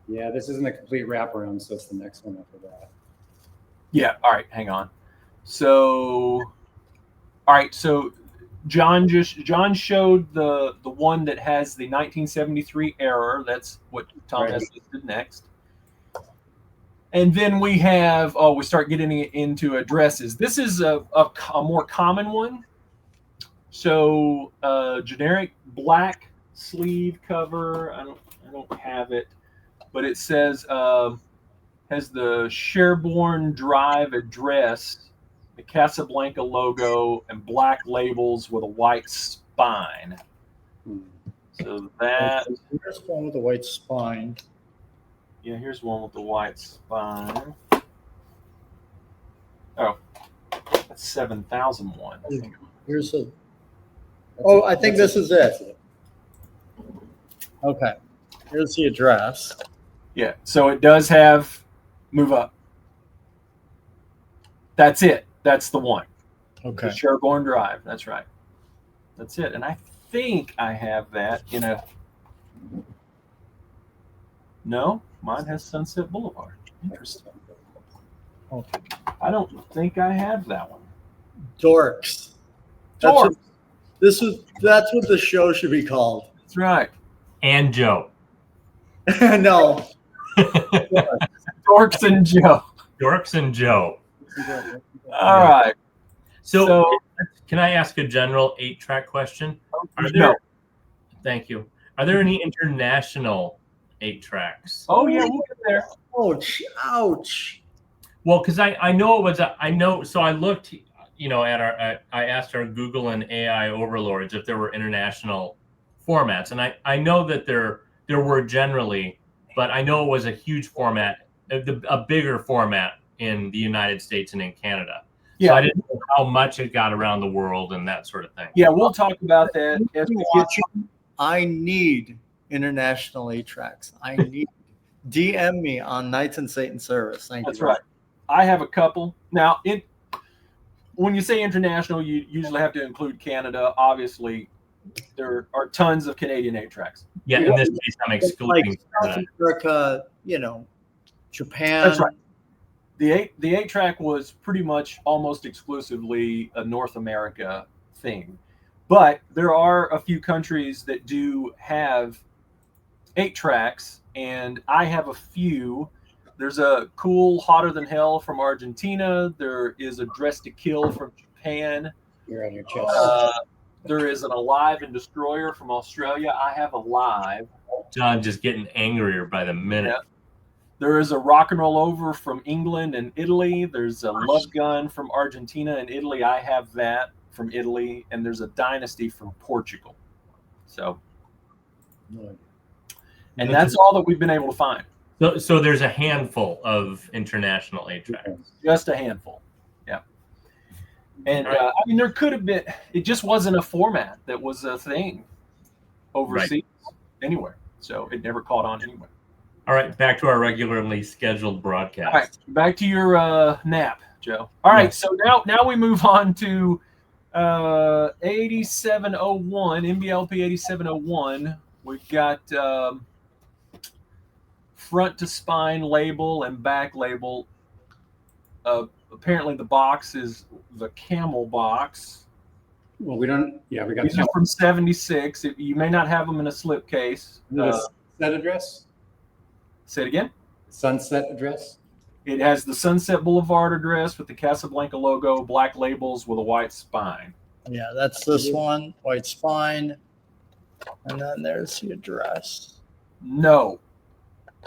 [SPEAKER 6] Yeah, this isn't a complete wraparound, so it's the next one after that.
[SPEAKER 3] Yeah. All right. Hang on. So, all right. So John showed the one that has the 1973 error. That's what Tom has listed next. And then we have we start getting into addresses. This is a more common one. So generic black sleeve cover. I don't have it, but it says has the Sherborne Drive address, the Casablanca logo, and black labels with a white spine. So that.
[SPEAKER 5] Here's one with a white spine.
[SPEAKER 3] Yeah, here's one with the white spine. Oh, that's 7001.
[SPEAKER 5] Here's a. Oh, I think this is it. Okay. Here's the address.
[SPEAKER 3] Yeah, so it does have move up. That's it. That's the one.
[SPEAKER 5] Okay.
[SPEAKER 3] The Sherborne Drive. That's right. That's it. And I think I have that in a. No, mine has Sunset Boulevard. Interesting.
[SPEAKER 5] Okay.
[SPEAKER 3] I don't think I have that one.
[SPEAKER 5] Dorks.
[SPEAKER 3] Dorks.
[SPEAKER 5] That's what the show should be called.
[SPEAKER 3] That's right.
[SPEAKER 4] And Joe.
[SPEAKER 5] No.
[SPEAKER 3] Dorks and Joe.
[SPEAKER 4] Dorks and Joe.
[SPEAKER 3] All right.
[SPEAKER 4] So can I ask a general 8-track question? Thank you. Are there any international 8-tracks?
[SPEAKER 3] Oh yeah, we'll get there.
[SPEAKER 5] Ouch.
[SPEAKER 4] Well, because I know it was so I looked, at I asked our Google and AI overlords if there were international formats, and I know that there were generally, but I know it was a huge format, a bigger format in the United States and in Canada.
[SPEAKER 3] Yeah.
[SPEAKER 4] So I didn't know how much it got around the world and that sort of thing.
[SPEAKER 3] Yeah, we'll talk about that as we get
[SPEAKER 5] I need international 8-tracks. I need DM me on Knights and Satan Service. Thank
[SPEAKER 3] That's
[SPEAKER 5] you.
[SPEAKER 3] right. I have a couple. Now, when you say international, you usually have to include Canada. Obviously, there are tons of Canadian 8-tracks.
[SPEAKER 4] Yeah, in this case, I'm excluding
[SPEAKER 5] Like South
[SPEAKER 4] Canada.
[SPEAKER 5] America, Japan.
[SPEAKER 3] That's right. The 8-track was pretty much almost exclusively a North America thing. But there are a few countries that do have 8-tracks, and I have a few. There's a cool Hotter Than Hell from Argentina. There is a Dress to Kill from Japan.
[SPEAKER 6] You're on your chest.
[SPEAKER 3] There is an Alive and Destroyer from Australia. I have Alive.
[SPEAKER 4] John just getting angrier by the minute.
[SPEAKER 3] Yeah. There is a Rock and Roll Over from England and Italy. There's a Love Gun from Argentina and Italy. I have that from Italy. And there's a Dynasty from Portugal. So, and that's all that we've been able to find.
[SPEAKER 4] So there's a handful of international 8-tracks.
[SPEAKER 3] Just a handful. Yeah. And I mean, there could have been, it just wasn't a format that was a thing overseas anywhere. So it never caught on anywhere.
[SPEAKER 4] All right, back to our regularly scheduled broadcast.
[SPEAKER 3] All right, back to your nap, Joe. All right, so now we move on to 8701, MBLP 8701. We've got front to spine label and back label. Apparently the box is the camel box.
[SPEAKER 6] Well, we don't. Yeah, we got.
[SPEAKER 3] These are from 76. You may not have them in a slip case.
[SPEAKER 6] Sunset address.
[SPEAKER 3] Say it again.
[SPEAKER 6] Sunset address.
[SPEAKER 3] It has the Sunset Boulevard address with the Casablanca logo, black labels with a white spine.
[SPEAKER 5] Yeah, that's this one, white spine. And then there's the address.
[SPEAKER 3] No.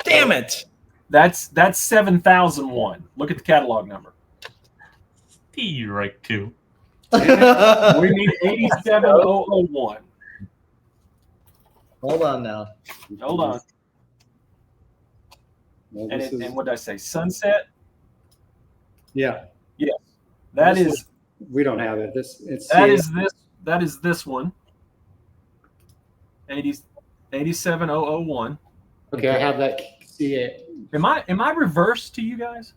[SPEAKER 5] Damn it.
[SPEAKER 3] That's 7001. Look at the catalog number.
[SPEAKER 4] You're right, too.
[SPEAKER 3] We need 87001.
[SPEAKER 5] Hold on now.
[SPEAKER 3] Hold on.
[SPEAKER 6] Well,
[SPEAKER 3] And what did I say? Sunset?
[SPEAKER 6] yeah.
[SPEAKER 3] Yes. That
[SPEAKER 6] This
[SPEAKER 3] is
[SPEAKER 6] We don't have it.
[SPEAKER 3] that is this one. 87001.
[SPEAKER 6] Okay, I have that. See it.
[SPEAKER 3] Am I reversed to you guys?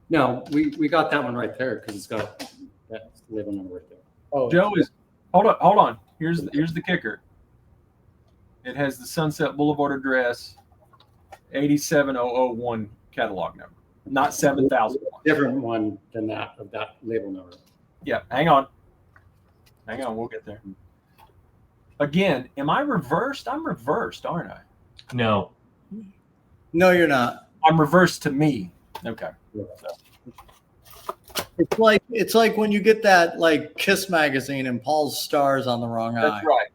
[SPEAKER 6] No, we got that one right there because it's got that label number right there.
[SPEAKER 5] Oh,
[SPEAKER 3] Joe is hold on. Here's the kicker. It has the Sunset Boulevard address, 87001 catalog number, not 7001.
[SPEAKER 6] Different one than that of that label number.
[SPEAKER 3] Yeah, hang on, we'll get there. Again, am I reversed? I'm reversed, aren't I?
[SPEAKER 4] No.
[SPEAKER 5] no, you're not.
[SPEAKER 3] I'm reversed to me. Okay.
[SPEAKER 5] It's like when you get that like Kiss magazine and Paul's stars on the wrong eye.
[SPEAKER 3] That's right.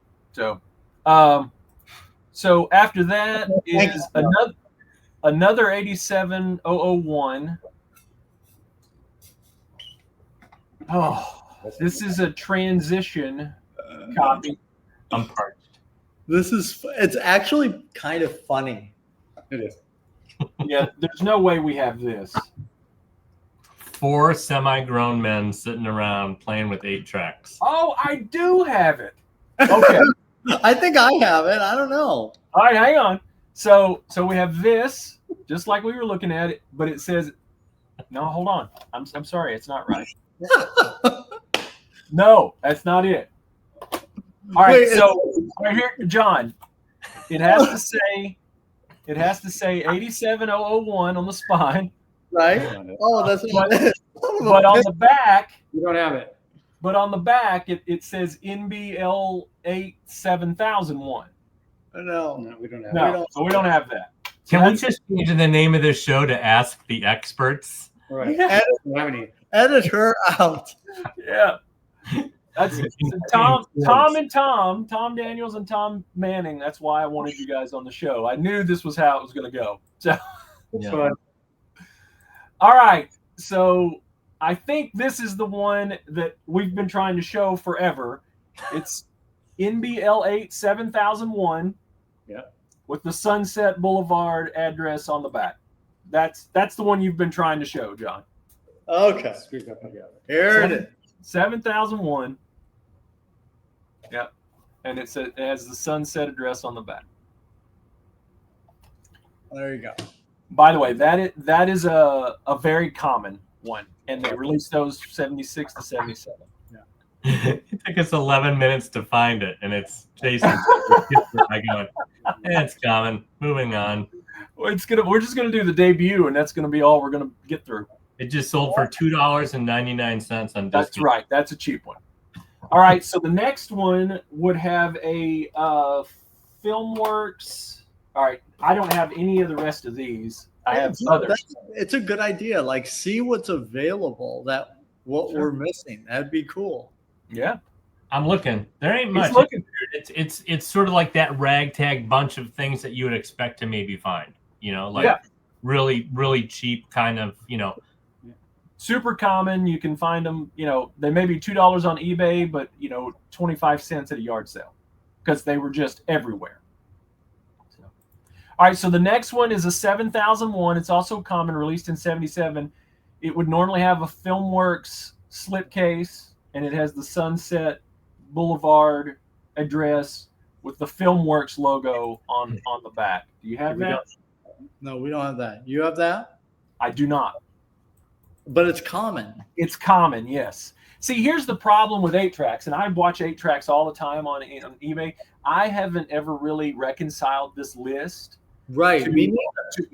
[SPEAKER 3] So after that is another 87001. Oh, this is a transition copy.
[SPEAKER 4] I'm parched.
[SPEAKER 5] It's actually kind of funny.
[SPEAKER 6] It is.
[SPEAKER 3] Yeah, there's no way we have this.
[SPEAKER 4] 4 semi-grown men sitting around playing with 8-tracks.
[SPEAKER 3] Oh, I do have it. Okay.
[SPEAKER 5] I think I have it. I don't know.
[SPEAKER 3] All right, hang on. So we have this, just like we were looking at it, but it says, no, hold on. I'm sorry, it's not right. No, that's not it. All right,
[SPEAKER 5] Wait,
[SPEAKER 3] so right here, John, it has to say 87001 on the spine,
[SPEAKER 5] Right? Oh, that's
[SPEAKER 3] but on the back,
[SPEAKER 6] You don't have it.
[SPEAKER 3] it says NBL8 7001.
[SPEAKER 5] no.
[SPEAKER 6] No, we don't have
[SPEAKER 3] No, so we don't have that.
[SPEAKER 4] Can we just change the name of this show to Ask the Experts?
[SPEAKER 6] it. Right.
[SPEAKER 3] Yeah.
[SPEAKER 6] We don't have any.
[SPEAKER 5] Edit her out.
[SPEAKER 3] Yeah. That's Tom Daniels and Tom Manning. That's why I wanted you guys on the show. I knew this was how it was going to go. So,
[SPEAKER 4] Yeah.
[SPEAKER 3] all right. So I think this is the one that we've been trying to show forever. It's NBL8 7001.
[SPEAKER 6] Yeah.
[SPEAKER 3] With the Sunset Boulevard address on the back. That's the one you've been trying to show, John.
[SPEAKER 5] Okay.
[SPEAKER 6] Squeeze up together.
[SPEAKER 5] Here it is.
[SPEAKER 3] 7001. Yep. And it has the sunset address on the back.
[SPEAKER 5] There you go.
[SPEAKER 3] By the way, that is a very common one, and they released those 76 to 77.
[SPEAKER 4] It took us 11 minutes to find it, and it's Jason. I go, it's common. Moving on.
[SPEAKER 3] We're just gonna do the debut, and that's gonna be all we're gonna get through.
[SPEAKER 4] It just sold for $2.99 on
[SPEAKER 3] That's
[SPEAKER 4] Disney.
[SPEAKER 3] right. That's a cheap one. All right. So the next one would have a FilmWorks. All right. I don't have any of the rest of these. I have others.
[SPEAKER 5] It's a good idea. Like, see what's available. What we're missing. That'd be cool.
[SPEAKER 3] Yeah.
[SPEAKER 4] I'm looking. There ain't
[SPEAKER 3] He's
[SPEAKER 4] much.
[SPEAKER 3] looking.
[SPEAKER 4] It's sort of like that ragtag bunch of things that you would expect to maybe find. Like really, really cheap kind of,
[SPEAKER 3] Super common. You can find them, they may be $2 on eBay, but 25 cents at a yard sale because they were just everywhere. So. All right, so the next one is a 7001. It's also common, released in 77. It would normally have a FilmWorks slipcase, and it has the Sunset Boulevard address with the FilmWorks logo on the back. Do you have that?
[SPEAKER 5] No, we don't have that. You have that?
[SPEAKER 3] I do not.
[SPEAKER 5] But it's common.
[SPEAKER 3] It's common, yes. See, here's the problem with 8-tracks, and I watch 8-tracks all the time on eBay. I haven't ever really reconciled this list.
[SPEAKER 5] Right.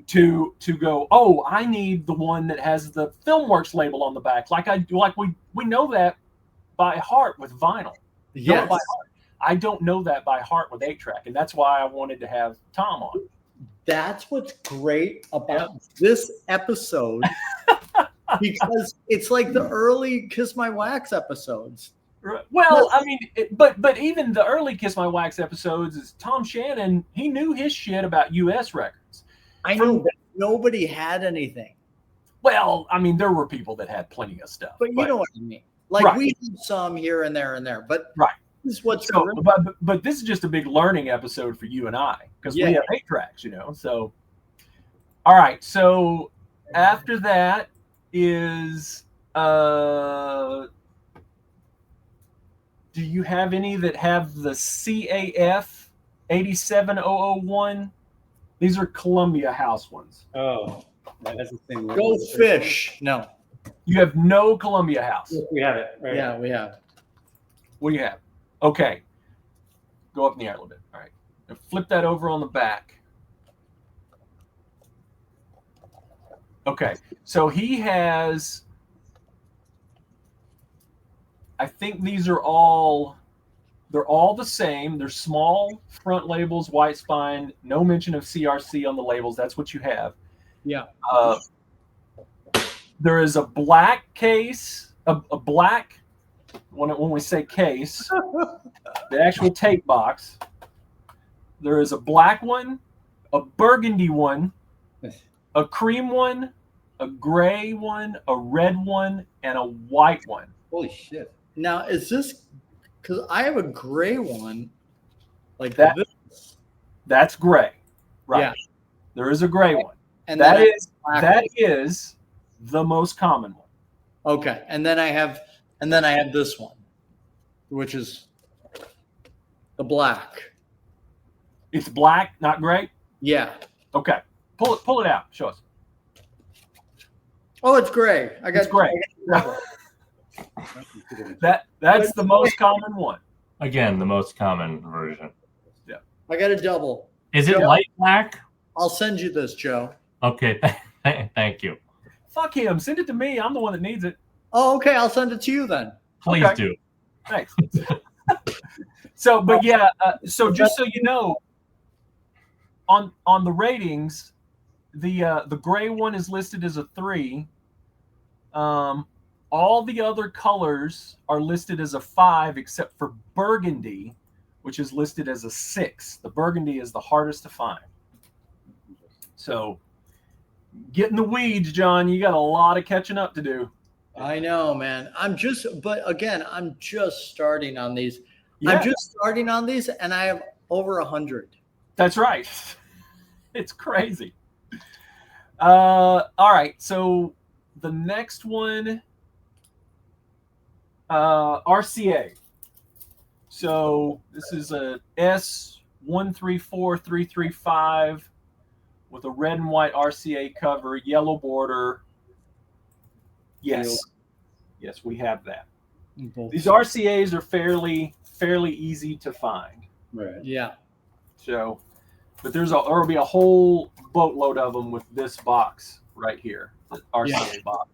[SPEAKER 3] To go, oh, I need the one that has the FilmWorks label on the back. We know that by heart with vinyl.
[SPEAKER 5] Yes.
[SPEAKER 3] By heart. I don't know that by heart with 8-track, and that's why I wanted to have Tom on.
[SPEAKER 5] That's what's great about this episode. Because it's like the early Kiss My Wax episodes.
[SPEAKER 3] Well, I mean, but even the early Kiss My Wax episodes is Tom Shannon. He knew his shit about U.S. records.
[SPEAKER 5] I know, but nobody had anything.
[SPEAKER 3] Well, I mean, there were people that had plenty of stuff.
[SPEAKER 5] But you know what I mean. Like we had some here and there. But this is what's
[SPEAKER 3] so, but this is just a big learning episode for you and I because we have 8-tracks, So, all right. So after that is do you have any that have the CAF 87001? These are Columbia House ones.
[SPEAKER 6] Oh, that's the thing.
[SPEAKER 5] Go Fish. No.
[SPEAKER 3] You have no Columbia House.
[SPEAKER 6] We have it. Right.
[SPEAKER 5] Yeah, we have.
[SPEAKER 3] What do you have? Okay. Go up in the air a little bit. All right. Now flip that over on the back. Okay. So he has, I think these are all, they're all the same. They're small front labels, white spine, no mention of CRC on the labels. That's what you have.
[SPEAKER 5] Yeah.
[SPEAKER 3] There is a black case, a black, when we say case, the actual tape box. There is a black one, a burgundy one, a cream one, a gray one, a red one, and a white one.
[SPEAKER 6] Holy shit.
[SPEAKER 5] Now, is this, because I have a gray one like
[SPEAKER 3] that?
[SPEAKER 5] This.
[SPEAKER 3] That's gray. Right.
[SPEAKER 5] Yeah.
[SPEAKER 3] There is a gray one.
[SPEAKER 5] And
[SPEAKER 3] that is the most common one.
[SPEAKER 5] Okay. And then I have this one, which is the black.
[SPEAKER 3] It's black, not gray?
[SPEAKER 5] Yeah.
[SPEAKER 3] Okay. Pull it out. Show us.
[SPEAKER 5] Oh, it's gray.
[SPEAKER 3] It's gray. That's the most common one.
[SPEAKER 4] Again, the most common version.
[SPEAKER 3] Yeah.
[SPEAKER 5] I got a double.
[SPEAKER 4] Is it light black?
[SPEAKER 5] I'll send you this, Joe.
[SPEAKER 4] Okay. Thank you.
[SPEAKER 3] Fuck him. Send it to me. I'm the one that needs it.
[SPEAKER 5] Oh, okay. I'll send it to you then.
[SPEAKER 4] Please do.
[SPEAKER 3] Thanks. So, but yeah. So just so you know, on the ratings, the gray one is listed as a 3. All the other colors are listed as a 5, except for burgundy, which is listed as a 6. The burgundy is the hardest to find. So, get in the weeds, John. You got a lot of catching up to do.
[SPEAKER 5] I know, man. I'm just starting on these.
[SPEAKER 3] Yeah.
[SPEAKER 5] I'm just starting on these, and I have over 100.
[SPEAKER 3] That's right. It's crazy. All right. So the next one, RCA. So this is a S134335 with a red and white RCA cover, yellow border. Yes. Yes, we have that. These RCAs are fairly easy to find.
[SPEAKER 6] Right.
[SPEAKER 5] Yeah.
[SPEAKER 3] So, but there'll be a whole boatload of them with this box right here, the RCA box.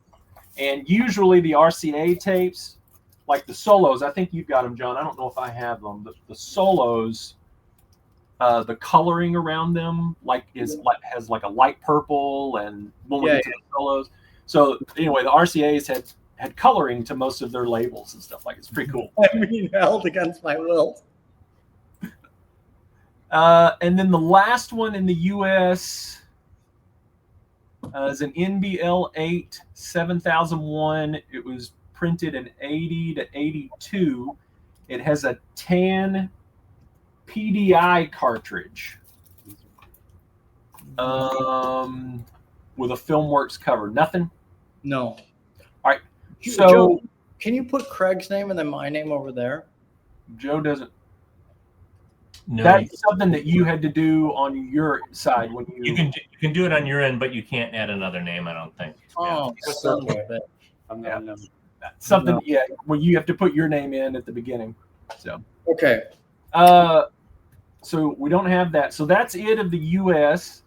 [SPEAKER 3] And usually the RCA tapes, like the solos, I think you've got them, John. I don't know if I have them. The solos, the coloring around them has like a light purple, and when we get to the solos. So anyway, the RCAs had coloring to most of their labels and stuff like. It's pretty cool.
[SPEAKER 5] I mean, held against my will.
[SPEAKER 3] And then the last one in the U.S. Is an NBL8 7001. It was printed in 80 to 82. It has a tan PDI cartridge with a FilmWorks cover. Nothing?
[SPEAKER 5] No.
[SPEAKER 3] All right. So
[SPEAKER 5] Joe, can you put Craig's name and then my name over there?
[SPEAKER 3] Joe doesn't.
[SPEAKER 4] No,
[SPEAKER 3] That's something that you had to do on your side when
[SPEAKER 4] you can do it on your end, but you can't add another name. I don't think.
[SPEAKER 5] Oh, son of a bitch.
[SPEAKER 3] Something, well, you have to put your name in at the beginning. So
[SPEAKER 5] Okay.
[SPEAKER 3] So we don't have that. So that's it of the U.S.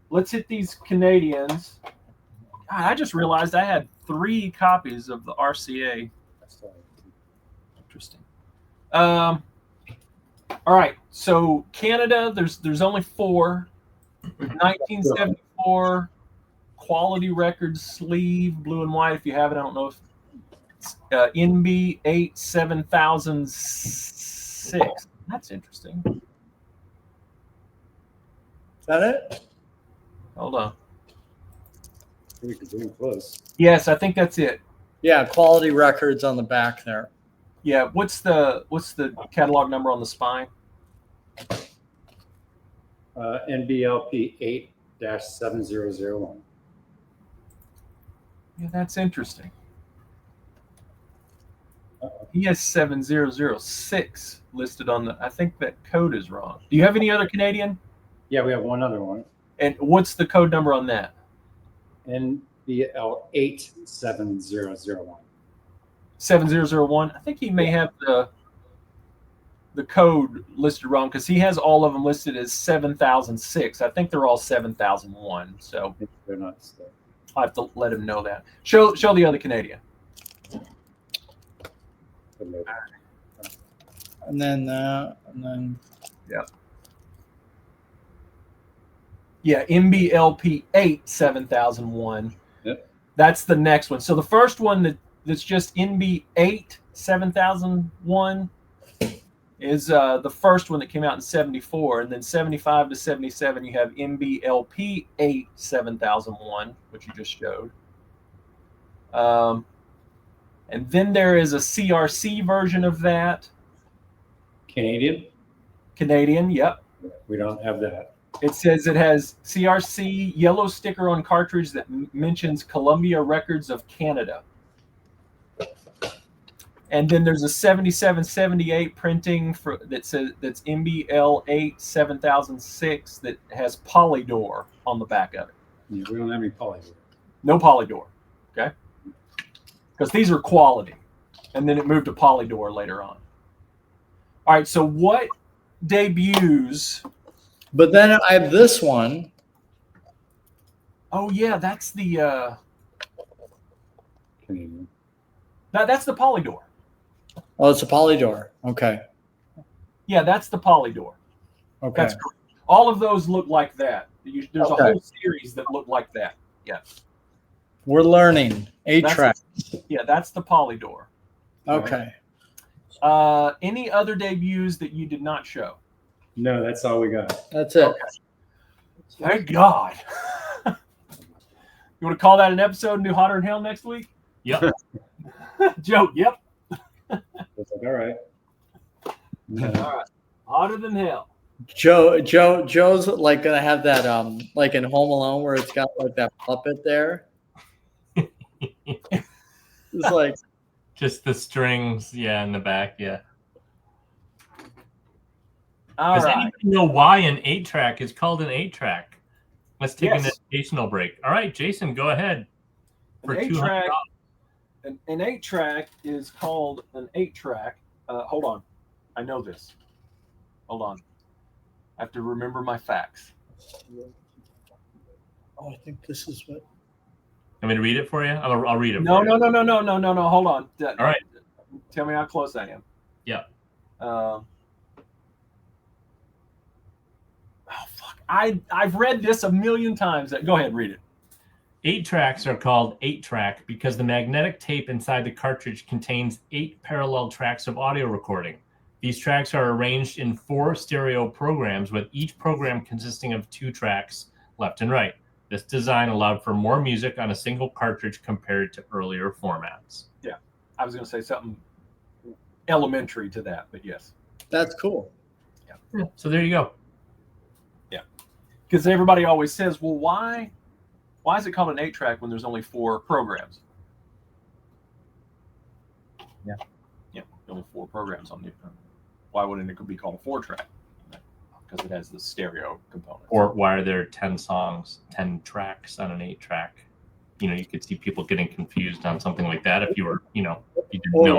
[SPEAKER 3] Let's hit these Canadians. God, I just realized I had 3 copies of the RCA. Interesting. All right. So Canada, there's only 4. 1974 quality records sleeve, blue and white. If you have it, I don't know if it's NB8 7006. That's interesting.
[SPEAKER 5] Is that it?
[SPEAKER 3] Hold on.
[SPEAKER 6] We could do close.
[SPEAKER 3] Yes, I think that's it.
[SPEAKER 5] Yeah, quality records on the back there.
[SPEAKER 3] Yeah. What's the catalog number on the spine?
[SPEAKER 6] NBLP 8-7001.
[SPEAKER 3] Yeah, that's interesting. He has 7006 listed on the. I think that code is wrong. Do you have any other Canadian?
[SPEAKER 6] Yeah, we have one other one.
[SPEAKER 3] And what's the code number on that?
[SPEAKER 6] NBL 87001.
[SPEAKER 3] 7001. I think he may have the code listed wrong because he has all of them listed as 7006. I think they're all 7001. So
[SPEAKER 6] They're not.
[SPEAKER 3] I have to let him know that. Show the other Canadian.
[SPEAKER 5] And then
[SPEAKER 3] Yeah, MBLP 8 7001.
[SPEAKER 6] Yep.
[SPEAKER 3] That's the next one. So the first one that's just NB8 7001 is the first one that came out in 74. And then 75 to 77, you have MBLP 8 7001, which you just showed. And then there is a CRC version of that. Canadian, yep.
[SPEAKER 6] We don't have that.
[SPEAKER 3] It says it has CRC yellow sticker on cartridge that mentions Columbia Records of Canada. And then there's a 7778 printing that says that's MBL8 7006 that has Polydor on the back of it.
[SPEAKER 6] Yeah, we don't have any Polydor.
[SPEAKER 3] No Polydor, okay? Because these are quality. And then it moved to Polydor later on. All right, so what debuts?
[SPEAKER 5] but then I have this one.
[SPEAKER 3] Oh yeah, that's the
[SPEAKER 6] Canadian.
[SPEAKER 3] that's the Polydor.
[SPEAKER 5] Oh, it's a Polydor. Okay.
[SPEAKER 3] Yeah, that's the Polydor.
[SPEAKER 5] Okay.
[SPEAKER 3] That's correct. All of those look like that. There's a whole series that look like that. Yeah.
[SPEAKER 5] We're learning. 8-track.
[SPEAKER 3] Yeah, that's the Polydor.
[SPEAKER 5] Okay.
[SPEAKER 3] Any other debuts that you did not show?
[SPEAKER 6] No, that's all we got.
[SPEAKER 5] That's it.
[SPEAKER 3] Okay. Thank God. You want to call that an episode and do Hotter Than Hell next week?
[SPEAKER 4] Yep.
[SPEAKER 3] Joe, yep.
[SPEAKER 6] It's like, all right.
[SPEAKER 3] All right. Hotter Than Hell.
[SPEAKER 5] Joe's like gonna have that like in Home Alone where it's got like that puppet there. It's like
[SPEAKER 4] Just the strings, yeah, in the back, yeah.
[SPEAKER 3] All
[SPEAKER 4] Does
[SPEAKER 3] right.
[SPEAKER 4] anybody know why an 8-track is called an 8-track? Let's take an
[SPEAKER 3] Yes.
[SPEAKER 4] educational break. All right, Jason, go ahead. For
[SPEAKER 3] An
[SPEAKER 4] $200.
[SPEAKER 3] 8-track. An 8-track is called an 8-track. Hold on. I know this. Hold on. I have to remember my facts.
[SPEAKER 5] oh, I think this is what.
[SPEAKER 4] Want me to read it for you? I'll read it
[SPEAKER 3] No.
[SPEAKER 4] for you.
[SPEAKER 3] No. Hold on.
[SPEAKER 4] All right.
[SPEAKER 3] Tell me how close I am.
[SPEAKER 4] Yeah.
[SPEAKER 3] Oh fuck! I've read this a million times. Go ahead, read it.
[SPEAKER 4] 8-tracks are called 8-track because the magnetic tape inside the cartridge contains 8 parallel tracks of audio recording. These tracks are arranged in 4 stereo programs, with each program consisting of 2 tracks, left and right. This design allowed for more music on a single cartridge compared to earlier formats.
[SPEAKER 3] Yeah, I was going to say something elementary to that, but yes.
[SPEAKER 5] That's cool.
[SPEAKER 4] Yeah, so there you go.
[SPEAKER 3] Yeah, because everybody always says, well, why is it called an 8-track when there's only 4 programs?
[SPEAKER 4] Yeah.
[SPEAKER 3] Yeah, only 4 programs on the. Why wouldn't it be called a 4-track? Because it has the stereo component.
[SPEAKER 4] Or why are there 10 songs, 10 tracks on an 8-track? You know, you could see people getting confused on something like that if you were, you didn't
[SPEAKER 5] Or
[SPEAKER 4] know.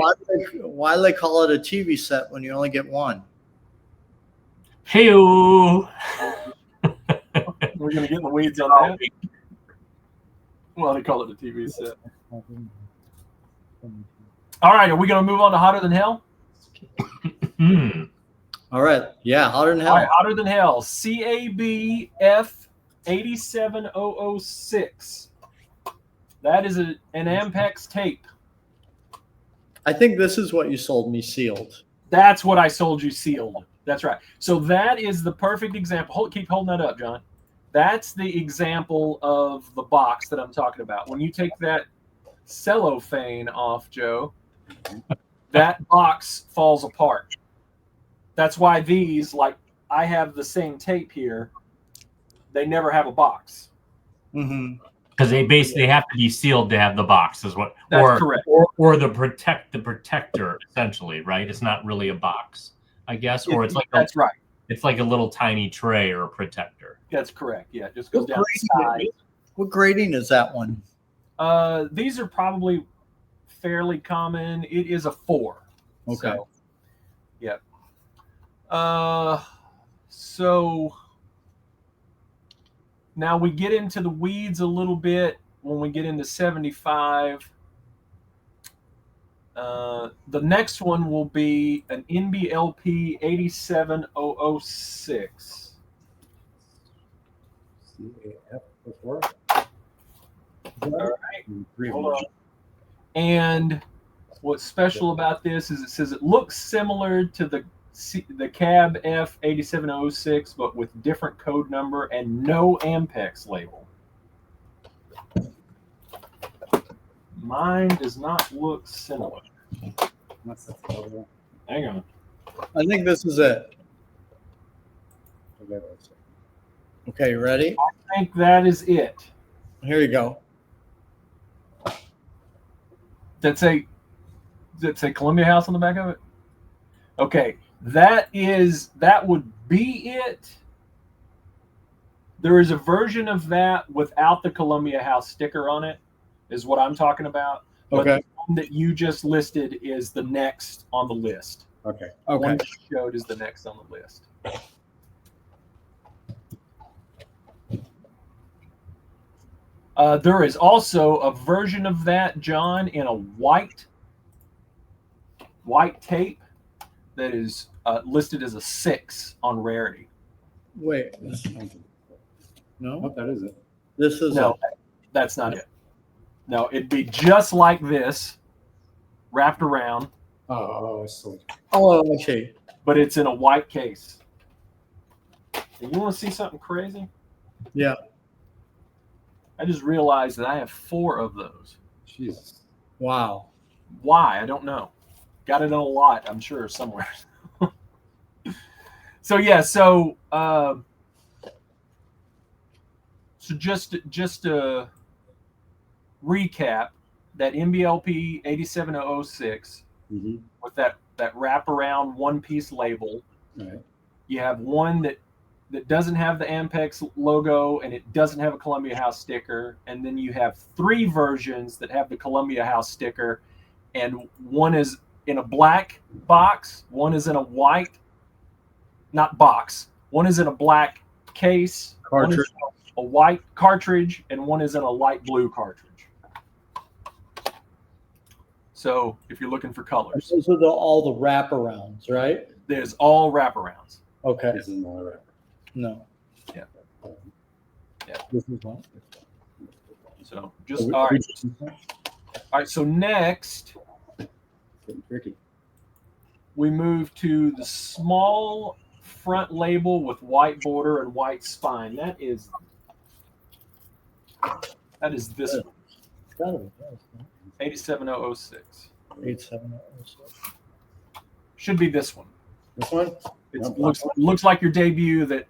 [SPEAKER 5] why do they call it a TV set when you only get one?
[SPEAKER 4] Hey-o!
[SPEAKER 3] We're going to get in the weeds on that. Well, they call it a TV set. All right, are we going to move on to Hotter Than Hell?
[SPEAKER 5] All right. Yeah, hotter than hell.
[SPEAKER 3] All right, Hotter Than Hell. CABF 87006. That is an Ampex tape.
[SPEAKER 5] I think this is what you sold me sealed.
[SPEAKER 3] That's what I sold you sealed. That's right. So that is the perfect example. Keep holding that up, John. That's the example of the box that I'm talking about. When you take that cellophane off, Joe, that box falls apart. That's why these, like I have the same tape here, they never have a box.
[SPEAKER 5] Mm-hmm.
[SPEAKER 4] Because they basically have to be sealed to have the box, is what.
[SPEAKER 3] That's correct.
[SPEAKER 4] Or the protector, essentially, right? It's not really a box, I guess, or it's like
[SPEAKER 3] that's right.
[SPEAKER 4] It's like a little tiny tray or a protector.
[SPEAKER 3] That's correct. Yeah, it just goes down the side.
[SPEAKER 5] What grading is that one?
[SPEAKER 3] These are probably fairly common. It is a 4.
[SPEAKER 5] Okay.
[SPEAKER 3] So, yep. So now we get into the weeds a little bit when we get into 75. The next one will be an NBLP 87006.
[SPEAKER 6] CAF before.
[SPEAKER 3] All right. Hold on. And what's special about this is it says it looks similar to the Cab F 8706, but with different code number and no Ampex label. Mine does not look similar. Hang on.
[SPEAKER 5] I think this is it. Okay, you ready?
[SPEAKER 3] I think that is it.
[SPEAKER 5] Here you go.
[SPEAKER 3] Does it say Columbia House on the back of it? Okay, that would be it. There is a version of that without the Columbia House sticker on it, is what I'm talking about. But
[SPEAKER 5] Okay.
[SPEAKER 3] the one that you just listed is the next on the list.
[SPEAKER 6] Okay.
[SPEAKER 3] The one
[SPEAKER 5] Okay.
[SPEAKER 3] you showed is the next on the list. There is also a version of that, John, in a white tape that is listed as a 6 on rarity.
[SPEAKER 5] Wait. No,
[SPEAKER 6] What that is it?
[SPEAKER 5] this is
[SPEAKER 3] No, that's not it. No, it'd be just like this, wrapped around,
[SPEAKER 6] Oh, I see.
[SPEAKER 5] Oh, okay.
[SPEAKER 3] but it's in a white case. And you want to see something crazy?
[SPEAKER 5] Yeah.
[SPEAKER 3] I just realized that I have 4 of those.
[SPEAKER 6] Jesus.
[SPEAKER 5] Wow.
[SPEAKER 3] Why? I don't know. Got it on a lot, I'm sure, somewhere. So yeah, so just to recap, that MBLP 87006
[SPEAKER 6] Mm-hmm.
[SPEAKER 3] with that wraparound one piece label.
[SPEAKER 6] Right.
[SPEAKER 3] You have one that doesn't have the Ampex logo and it doesn't have a Columbia House sticker, and then you have 3 versions that have the Columbia House sticker, and one is in a black box, one is in a white, not box, one is in a black case, one is
[SPEAKER 6] Cartridge.
[SPEAKER 3] a white cartridge, and one is in a light blue cartridge. So if you're looking for colors,
[SPEAKER 5] Those are all the wraparounds, right?
[SPEAKER 3] there's all wraparounds.
[SPEAKER 5] Okay.
[SPEAKER 6] This is not a wrapper.
[SPEAKER 5] No.
[SPEAKER 3] Yeah.
[SPEAKER 5] This is one.
[SPEAKER 3] So just all right. All right. So next
[SPEAKER 6] Getting tricky.
[SPEAKER 3] we move to the small front label with white border and white spine. That is this one,
[SPEAKER 5] It's gotta be this, no?
[SPEAKER 3] 87006.
[SPEAKER 5] 87006.
[SPEAKER 3] Should be this one.
[SPEAKER 6] This one?
[SPEAKER 3] It
[SPEAKER 6] Nope.
[SPEAKER 3] looks like your debut. That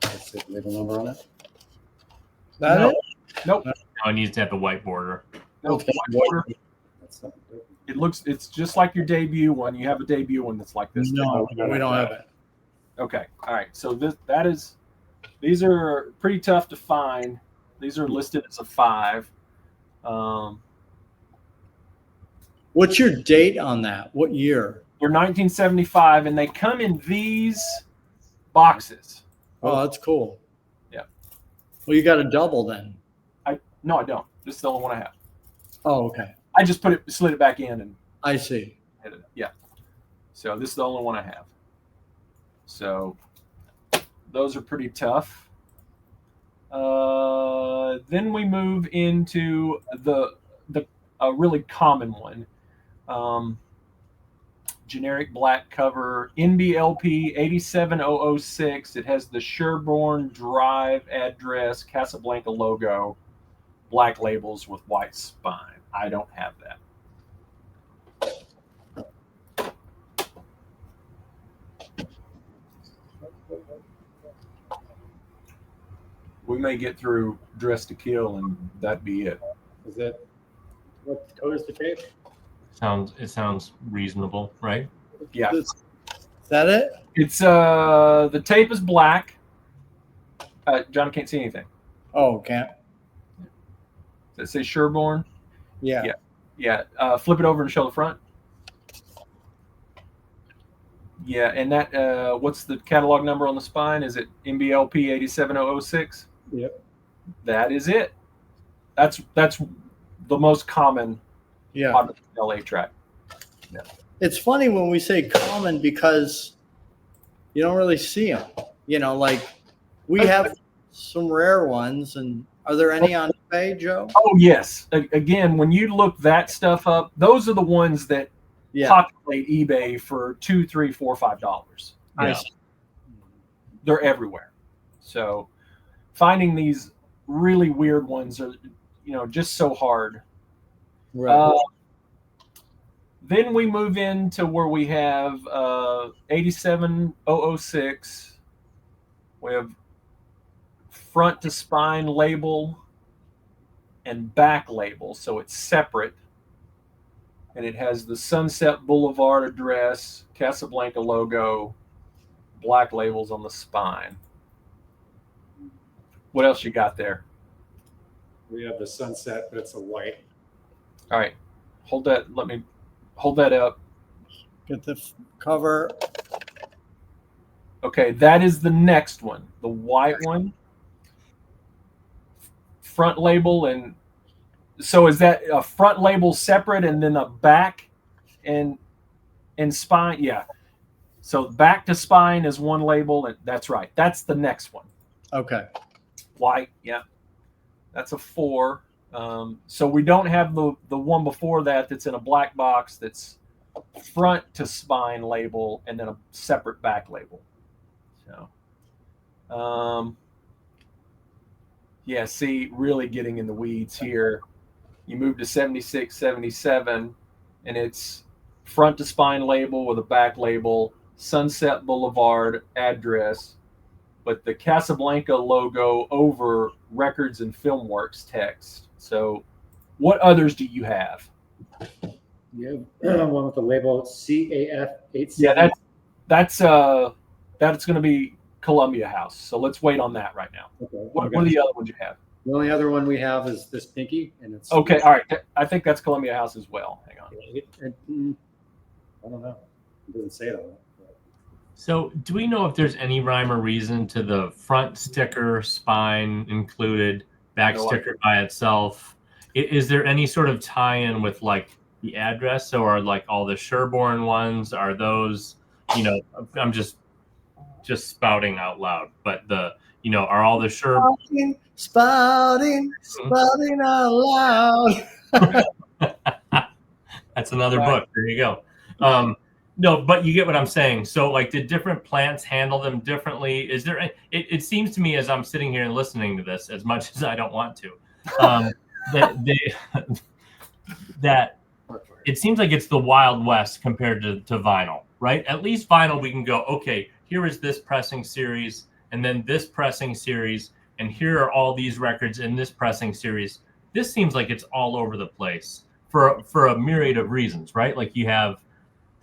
[SPEAKER 6] Let's see the label number on it.
[SPEAKER 5] That
[SPEAKER 3] No.
[SPEAKER 5] it?
[SPEAKER 3] Nope.
[SPEAKER 4] No, it needs to have the white border.
[SPEAKER 3] No,
[SPEAKER 5] Okay.
[SPEAKER 3] white border.
[SPEAKER 6] That's something different.
[SPEAKER 3] It's just like your debut one. You have a debut one that's like this.
[SPEAKER 5] No, we don't have it.
[SPEAKER 3] Okay. All right. So these are pretty tough to find. These are listed as a 5.
[SPEAKER 5] What's your date on that? What year?
[SPEAKER 3] They're 1975, and they come in these boxes.
[SPEAKER 5] Oh, that's cool.
[SPEAKER 3] Yeah.
[SPEAKER 5] Well, you got a double then.
[SPEAKER 3] No, I don't. This is the only one I have.
[SPEAKER 5] Oh, okay.
[SPEAKER 3] I just slid it back in and
[SPEAKER 5] I see.
[SPEAKER 3] hit it. Yeah. So this is the only one I have. So those are pretty tough. Then we move into the really common one. Generic black cover, NBLP 87006. It has the Sherborne Drive address, Casablanca logo, black labels with white spine. I don't have that. We may get through Dress to Kill and that'd be it.
[SPEAKER 6] Is that what color is the tape?
[SPEAKER 4] It sounds reasonable, right?
[SPEAKER 3] Yeah.
[SPEAKER 5] Is that it?
[SPEAKER 3] It's the tape is black. John can't see anything.
[SPEAKER 5] Oh, can't.
[SPEAKER 3] Does it say Sherborne?
[SPEAKER 5] Yeah.
[SPEAKER 3] Yeah. Flip it over and show the front. Yeah, and that what's the catalog number on the spine? Is it MBLP 87006?
[SPEAKER 6] Yep.
[SPEAKER 3] That is it. That's the most common
[SPEAKER 5] Yeah.
[SPEAKER 3] LA track.
[SPEAKER 5] It's funny when we say common because you don't really see them. You know, like we have some rare ones. And are there any on eBay, Joe?
[SPEAKER 3] Oh yes. Again, when you look that stuff up, those are the ones that
[SPEAKER 5] Yeah.
[SPEAKER 3] populate eBay for $2, $3, $4, $5.
[SPEAKER 5] I
[SPEAKER 4] Yeah.
[SPEAKER 5] see.
[SPEAKER 3] They're everywhere. So finding these really weird ones are, just so hard.
[SPEAKER 5] Right.
[SPEAKER 3] Then we move into where we have 87006. We have front to spine label and back label, so it's separate. And it has the Sunset Boulevard address, Casablanca logo, black labels on the spine. What else you got there?
[SPEAKER 6] We have the sunset, but it's a white.
[SPEAKER 3] All right, hold that. Let me hold that up.
[SPEAKER 5] Get the cover.
[SPEAKER 3] Okay, that is the next one, the white one. Front label, and so is that a front label separate and then a back and spine? Yeah. So back to spine is one label, and that's right. That's the next one.
[SPEAKER 5] Okay.
[SPEAKER 3] White, yeah. That's a 4. So we don't have the one before that's in a black box that's front to spine label and then a separate back label. So, yeah, see, really getting in the weeds here. You move to 76, 77. and it's front to spine label with a back label, Sunset Boulevard address, but the Casablanca logo over Records and Filmworks text. So, what others do you have?
[SPEAKER 6] You have one with the label CAF87.
[SPEAKER 3] Yeah, that's going to be Columbia House. So let's wait on that right now.
[SPEAKER 6] Okay.
[SPEAKER 3] What are the other ones you have?
[SPEAKER 6] The only other one we have is this pinky, and it's
[SPEAKER 3] Okay, all right. I think that's Columbia House as well. Hang on.
[SPEAKER 6] I don't know. It doesn't say it on it.
[SPEAKER 4] So, do we know if there's any rhyme or reason to the front sticker, spine included, back sticker by itself? Is there any sort of tie-in with like the address? So, are like all the Sherborne ones? Are those, I'm just spouting out loud, but are all the Sherborne
[SPEAKER 5] Spouting out loud.
[SPEAKER 4] That's another book. There you go. No, but you get what I'm saying. So, like, did different plants handle them differently? Is there? It seems to me, as I'm sitting here and listening to this, as much as I don't want to, that it seems like it's the Wild West compared to vinyl, right? At least vinyl, we can go, okay, here is this pressing series, and then this pressing series, and here are all these records in this pressing series. This seems like it's all over the place for a myriad of reasons, right? Like you have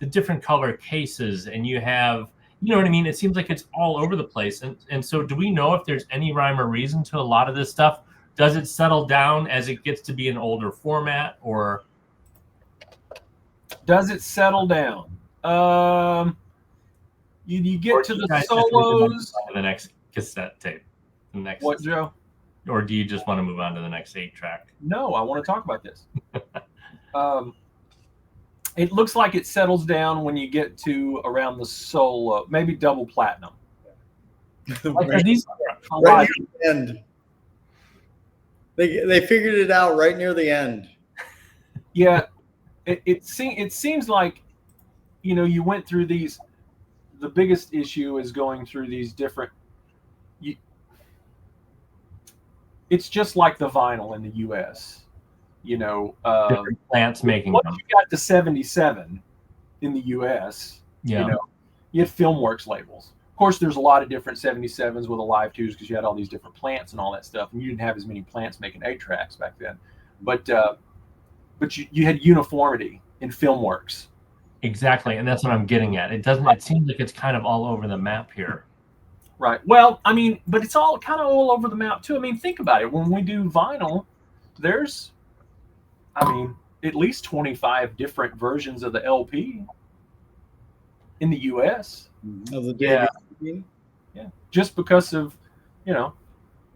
[SPEAKER 4] the different color cases, and you have, you know what I mean? It seems like it's all over the place. And so do we know if there's any rhyme or reason to a lot of this stuff? Does it settle down as it gets to be an older format, or?
[SPEAKER 3] Does it settle down? You get to the solos.
[SPEAKER 4] The next cassette tape. The next.
[SPEAKER 3] What, Joe?
[SPEAKER 4] Or do you just want to move on to the next 8-track?
[SPEAKER 3] No, I want to talk about this. It looks like it settles down when you get to around the solo, maybe double platinum.
[SPEAKER 5] Right near the end. They figured it out right near the end.
[SPEAKER 3] Yeah, it seems like, you went through these. The biggest issue is going through these different. It's just like the vinyl in the U.S.
[SPEAKER 4] Different plants making
[SPEAKER 3] once
[SPEAKER 4] them.
[SPEAKER 3] you got to 77 in the U.S., you had Filmworks labels. Of course, there's a lot of different 77s with Alive 2s because you had all these different plants and all that stuff, and you didn't have as many plants making 8-tracks back then. But you had uniformity in Filmworks.
[SPEAKER 4] Exactly, and that's what I'm getting at. It seems like it's kind of all over the map here.
[SPEAKER 3] Right. Well, I mean, but it's all kind of all over the map too. I mean, think about it. When we do vinyl, there's, at least 25 different versions of the LP in the U.S.
[SPEAKER 5] Of the
[SPEAKER 3] Yeah. Just because of,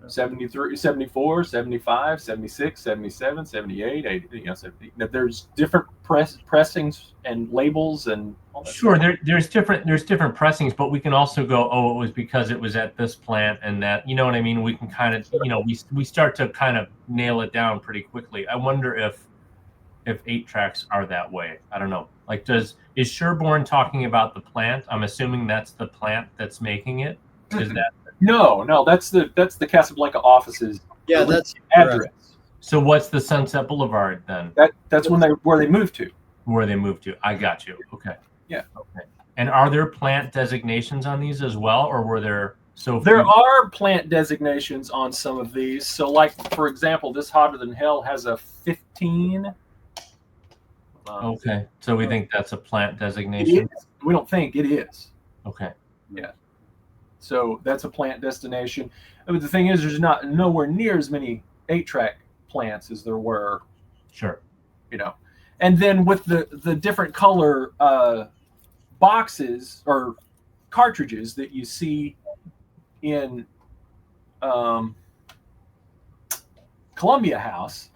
[SPEAKER 3] 73, 74, 75, 76, 77, 78, 80, 70. There's different pressings and labels and all that.
[SPEAKER 4] Sure, there's different pressings, but we can also go, it was because it was at this plant and that, you know what I mean? We can kind of, we start to kind of nail it down pretty quickly. I wonder if 8-tracks are that way. I don't know. Like, is Sherborne talking about the plant? I'm assuming that's the plant that's making it. Is that?
[SPEAKER 3] No, that's the Casablanca offices.
[SPEAKER 5] Yeah, that's
[SPEAKER 3] address.
[SPEAKER 5] correct.
[SPEAKER 4] So what's the Sunset Boulevard then?
[SPEAKER 3] That's where they moved to.
[SPEAKER 4] Where they moved to. I got you. Okay.
[SPEAKER 3] Yeah.
[SPEAKER 4] Okay. And are there plant designations on these as well, or were there so few?
[SPEAKER 3] There are plant designations on some of these. So, like, for example, this Hotter Than Hell has a 15.
[SPEAKER 4] Okay. So we think that's a plant designation?
[SPEAKER 3] We don't think it is.
[SPEAKER 4] Okay.
[SPEAKER 3] Yeah. So that's a plant destination. But the thing is, there's nowhere near as many 8-track plants as there were.
[SPEAKER 4] Sure.
[SPEAKER 3] And then with the different color boxes or cartridges that you see in Columbia House,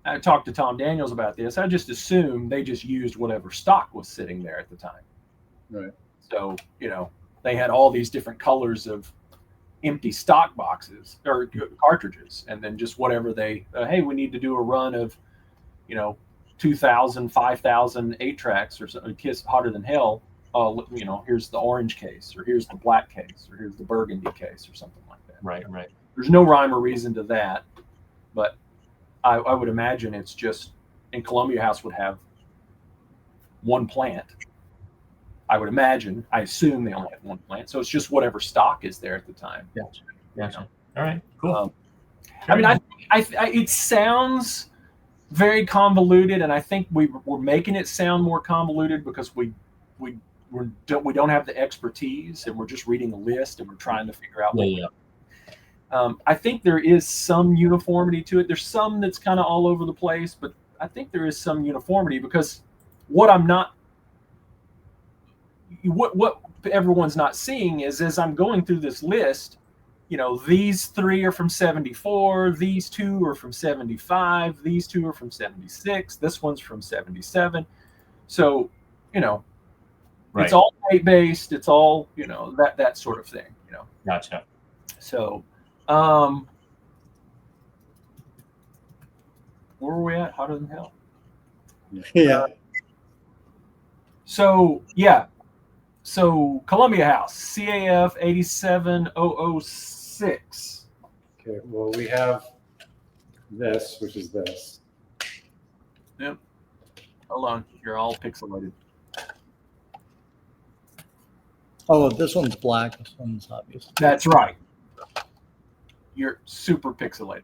[SPEAKER 3] I talked to Tom Daniels about this. I just assumed they just used whatever stock was sitting there at the time.
[SPEAKER 6] Right.
[SPEAKER 3] So, they had all these different colors of empty stock boxes or cartridges, and then just whatever they, hey, we need to do a run of, 2,000, 5,000 8-tracks or something, Kiss Hotter Than Hell. Here's the orange case, or here's the black case, or here's the burgundy case, or something like that.
[SPEAKER 4] Right.
[SPEAKER 3] There's no rhyme or reason to that, but I would imagine it's just, and Columbia House would have one plant. I would imagine. I assume they only have one plant, so it's just whatever stock is there at the time.
[SPEAKER 4] Gotcha. All right. Cool.
[SPEAKER 3] I mean, it sounds very convoluted, and I think we're making it sound more convoluted because we don't have the expertise, and we're just reading a list and we're trying to figure out. I think there is some uniformity to it. There's some that's kind of all over the place, but I think there is some uniformity because what everyone's not seeing is as I'm going through this list, these 3 are from 74, these 2 are from 75, these 2 are from 76, this one's from 77. So,
[SPEAKER 4] Right.
[SPEAKER 3] It's all weight based, it's all, that sort of thing,
[SPEAKER 4] Gotcha.
[SPEAKER 3] So, where were we at? Hotter than hell.
[SPEAKER 5] Yeah.
[SPEAKER 3] So, yeah. So, Columbia House, CAF 87006.
[SPEAKER 6] Okay, well, we have this, which is this.
[SPEAKER 3] Yep. Hold on. You're all pixelated.
[SPEAKER 5] Oh, this one's black. This one's obvious.
[SPEAKER 3] That's right. You're super pixelated.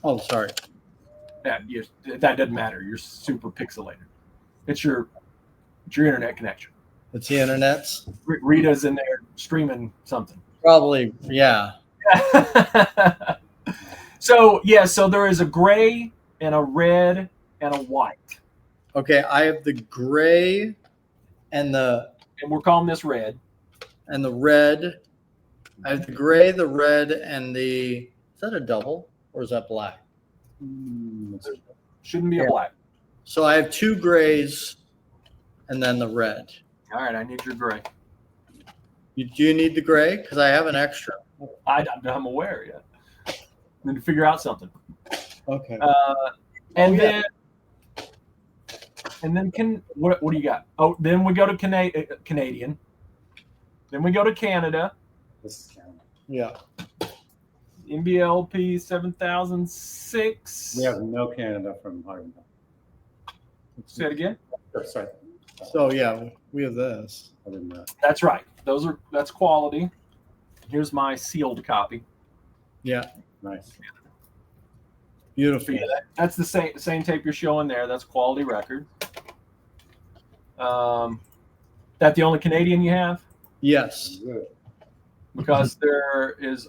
[SPEAKER 5] Oh, sorry.
[SPEAKER 3] That doesn't matter. You're super pixelated. It's your internet connection.
[SPEAKER 5] It's the internet's.
[SPEAKER 3] Rita's in there streaming something.
[SPEAKER 5] Probably, yeah.
[SPEAKER 3] So there is a gray and a red and a white.
[SPEAKER 5] Okay, I have the gray and
[SPEAKER 3] we're calling this red.
[SPEAKER 5] the red. I have the gray, the red, and is that a double or is that black?
[SPEAKER 3] Shouldn't be a black.
[SPEAKER 5] So I have 2 grays and then the red.
[SPEAKER 3] All right, I need your gray.
[SPEAKER 5] Do you need the gray? Because I have an extra.
[SPEAKER 3] I'm aware, yeah. I need to figure out something.
[SPEAKER 5] Okay.
[SPEAKER 3] And then what do you got? Oh, then we go to Canadian. Then we go to Canada.
[SPEAKER 6] This is Canada.
[SPEAKER 5] Yeah.
[SPEAKER 3] NBLP 7006.
[SPEAKER 6] We have no Canada from Hardenville.
[SPEAKER 3] Say it again.
[SPEAKER 6] Oh, sorry.
[SPEAKER 5] So yeah, we have this.
[SPEAKER 6] Other than that.
[SPEAKER 3] That's right. That's quality. Here's my sealed copy.
[SPEAKER 5] Yeah.
[SPEAKER 6] Nice.
[SPEAKER 5] Beautiful.
[SPEAKER 3] Yeah, that's the same tape you're showing there. That's quality record. That the only Canadian you have?
[SPEAKER 5] Yes.
[SPEAKER 6] Good.
[SPEAKER 3] Because there's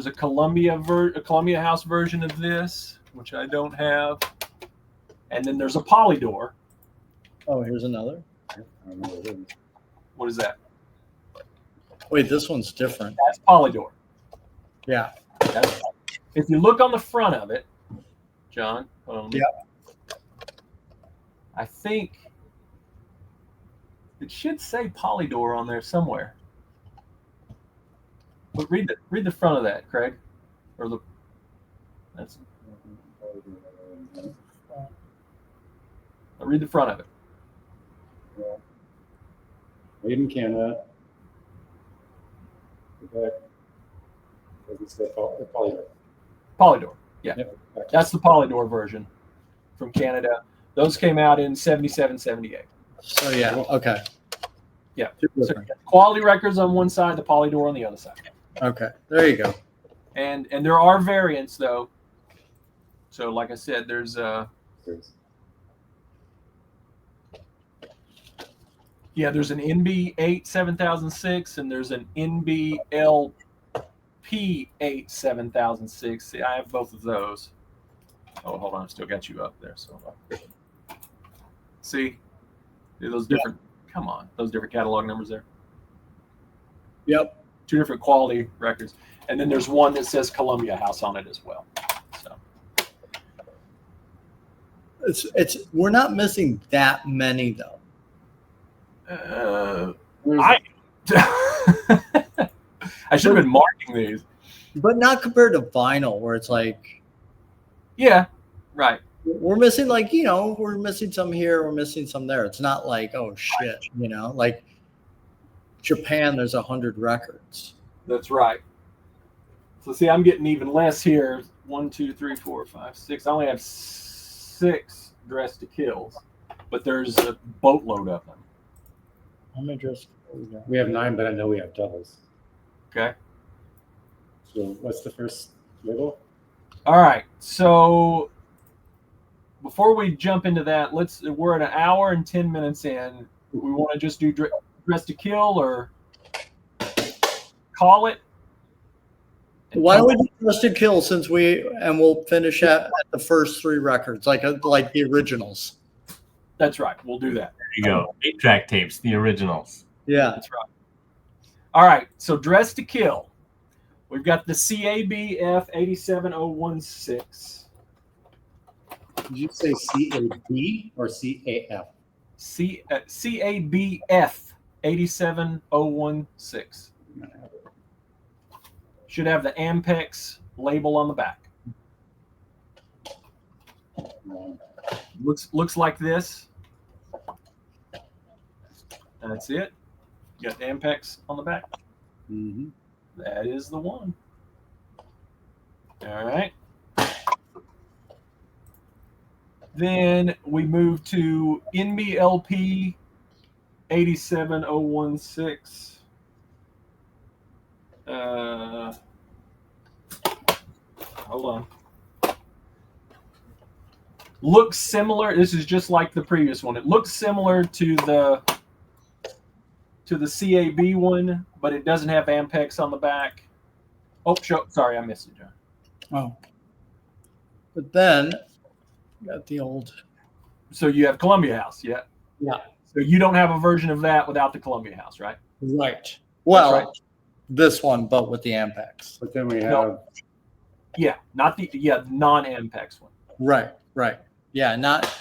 [SPEAKER 3] a Columbia House version of this, which I don't have, and then there's a Polydor.
[SPEAKER 5] Oh, here's another.
[SPEAKER 6] I don't know what it is.
[SPEAKER 3] What is that?
[SPEAKER 5] Wait, this one's different.
[SPEAKER 3] That's Polydor.
[SPEAKER 5] Yeah.
[SPEAKER 3] If you look on the front of it, John.
[SPEAKER 5] Yeah.
[SPEAKER 3] I think it should say Polydor on there somewhere. But read the front of that, Craig. Read the front of it.
[SPEAKER 6] Made in Canada. Quebec. Does it say Polydor?
[SPEAKER 3] Polydor. Yeah.
[SPEAKER 6] Yep.
[SPEAKER 3] That's the Polydor version from Canada. Those came out in 77, 78.
[SPEAKER 5] So yeah. Okay.
[SPEAKER 3] Yeah.
[SPEAKER 5] Two
[SPEAKER 3] So
[SPEAKER 5] different.
[SPEAKER 3] quality records on one side, the Polydor on the other side.
[SPEAKER 5] Okay. There you go.
[SPEAKER 3] And there are variants though. So like I said, there's there's an NB8 7006 and there's an NBLP8 7006. See, I have both of those. Oh, hold on, I've still got you up there. So see those different. Come on, those different catalog numbers there.
[SPEAKER 5] Yep.
[SPEAKER 3] 2 different quality records, and then there's one that says Columbia House on it as well. So
[SPEAKER 5] It's we're not missing that many though.
[SPEAKER 3] I should have been marking these.
[SPEAKER 5] But not compared to vinyl, where it's like,
[SPEAKER 3] Yeah, right.
[SPEAKER 5] we're missing we're missing some here, we're missing some there. It's not like, oh shit, like Japan, there's 100 records.
[SPEAKER 3] That's right. So see, I'm getting even less here. 1, 2, 3, 4, 5, 6. I only have 6 Dress to Kills, but there's a boatload of them.
[SPEAKER 6] How many dress? We have 9, but I know we have doubles.
[SPEAKER 3] Okay.
[SPEAKER 6] So what's the first label?
[SPEAKER 3] All right. So before we jump into that, we're at an hour and 10 minutes in. We want to just do dress to kill or call it.
[SPEAKER 5] Why don't we do Dress to Kill we'll finish at the first 3 records, like the originals.
[SPEAKER 3] That's right. We'll do that.
[SPEAKER 4] There you go. 8-track tapes, the originals.
[SPEAKER 5] Yeah.
[SPEAKER 3] That's right. All right. So Dress to Kill. We've got the CABF 87016.
[SPEAKER 6] Did you say CAB or CAF?
[SPEAKER 3] CABF 87016. Should have the Ampex label on the back. Looks like this. That's it. You got the Ampex on the back.
[SPEAKER 6] Mm-hmm.
[SPEAKER 3] That is the one. All right. Then we move to NBLP 87016. Hold on. Looks similar. This is just like the previous one. It looks similar to the CAB one, but it doesn't have Ampex on the back. Oh, sorry, I missed it, John.
[SPEAKER 5] Oh. But then got the old.
[SPEAKER 3] So you have Columbia House, yeah?
[SPEAKER 5] Yeah.
[SPEAKER 3] So you don't have a version of that without the Columbia House, right?
[SPEAKER 5] Right. Well,
[SPEAKER 3] right.
[SPEAKER 5] This one, but with the Ampex.
[SPEAKER 6] But then we have.
[SPEAKER 3] No. Yeah, not the non-Ampex one.
[SPEAKER 5] Right. Yeah, not.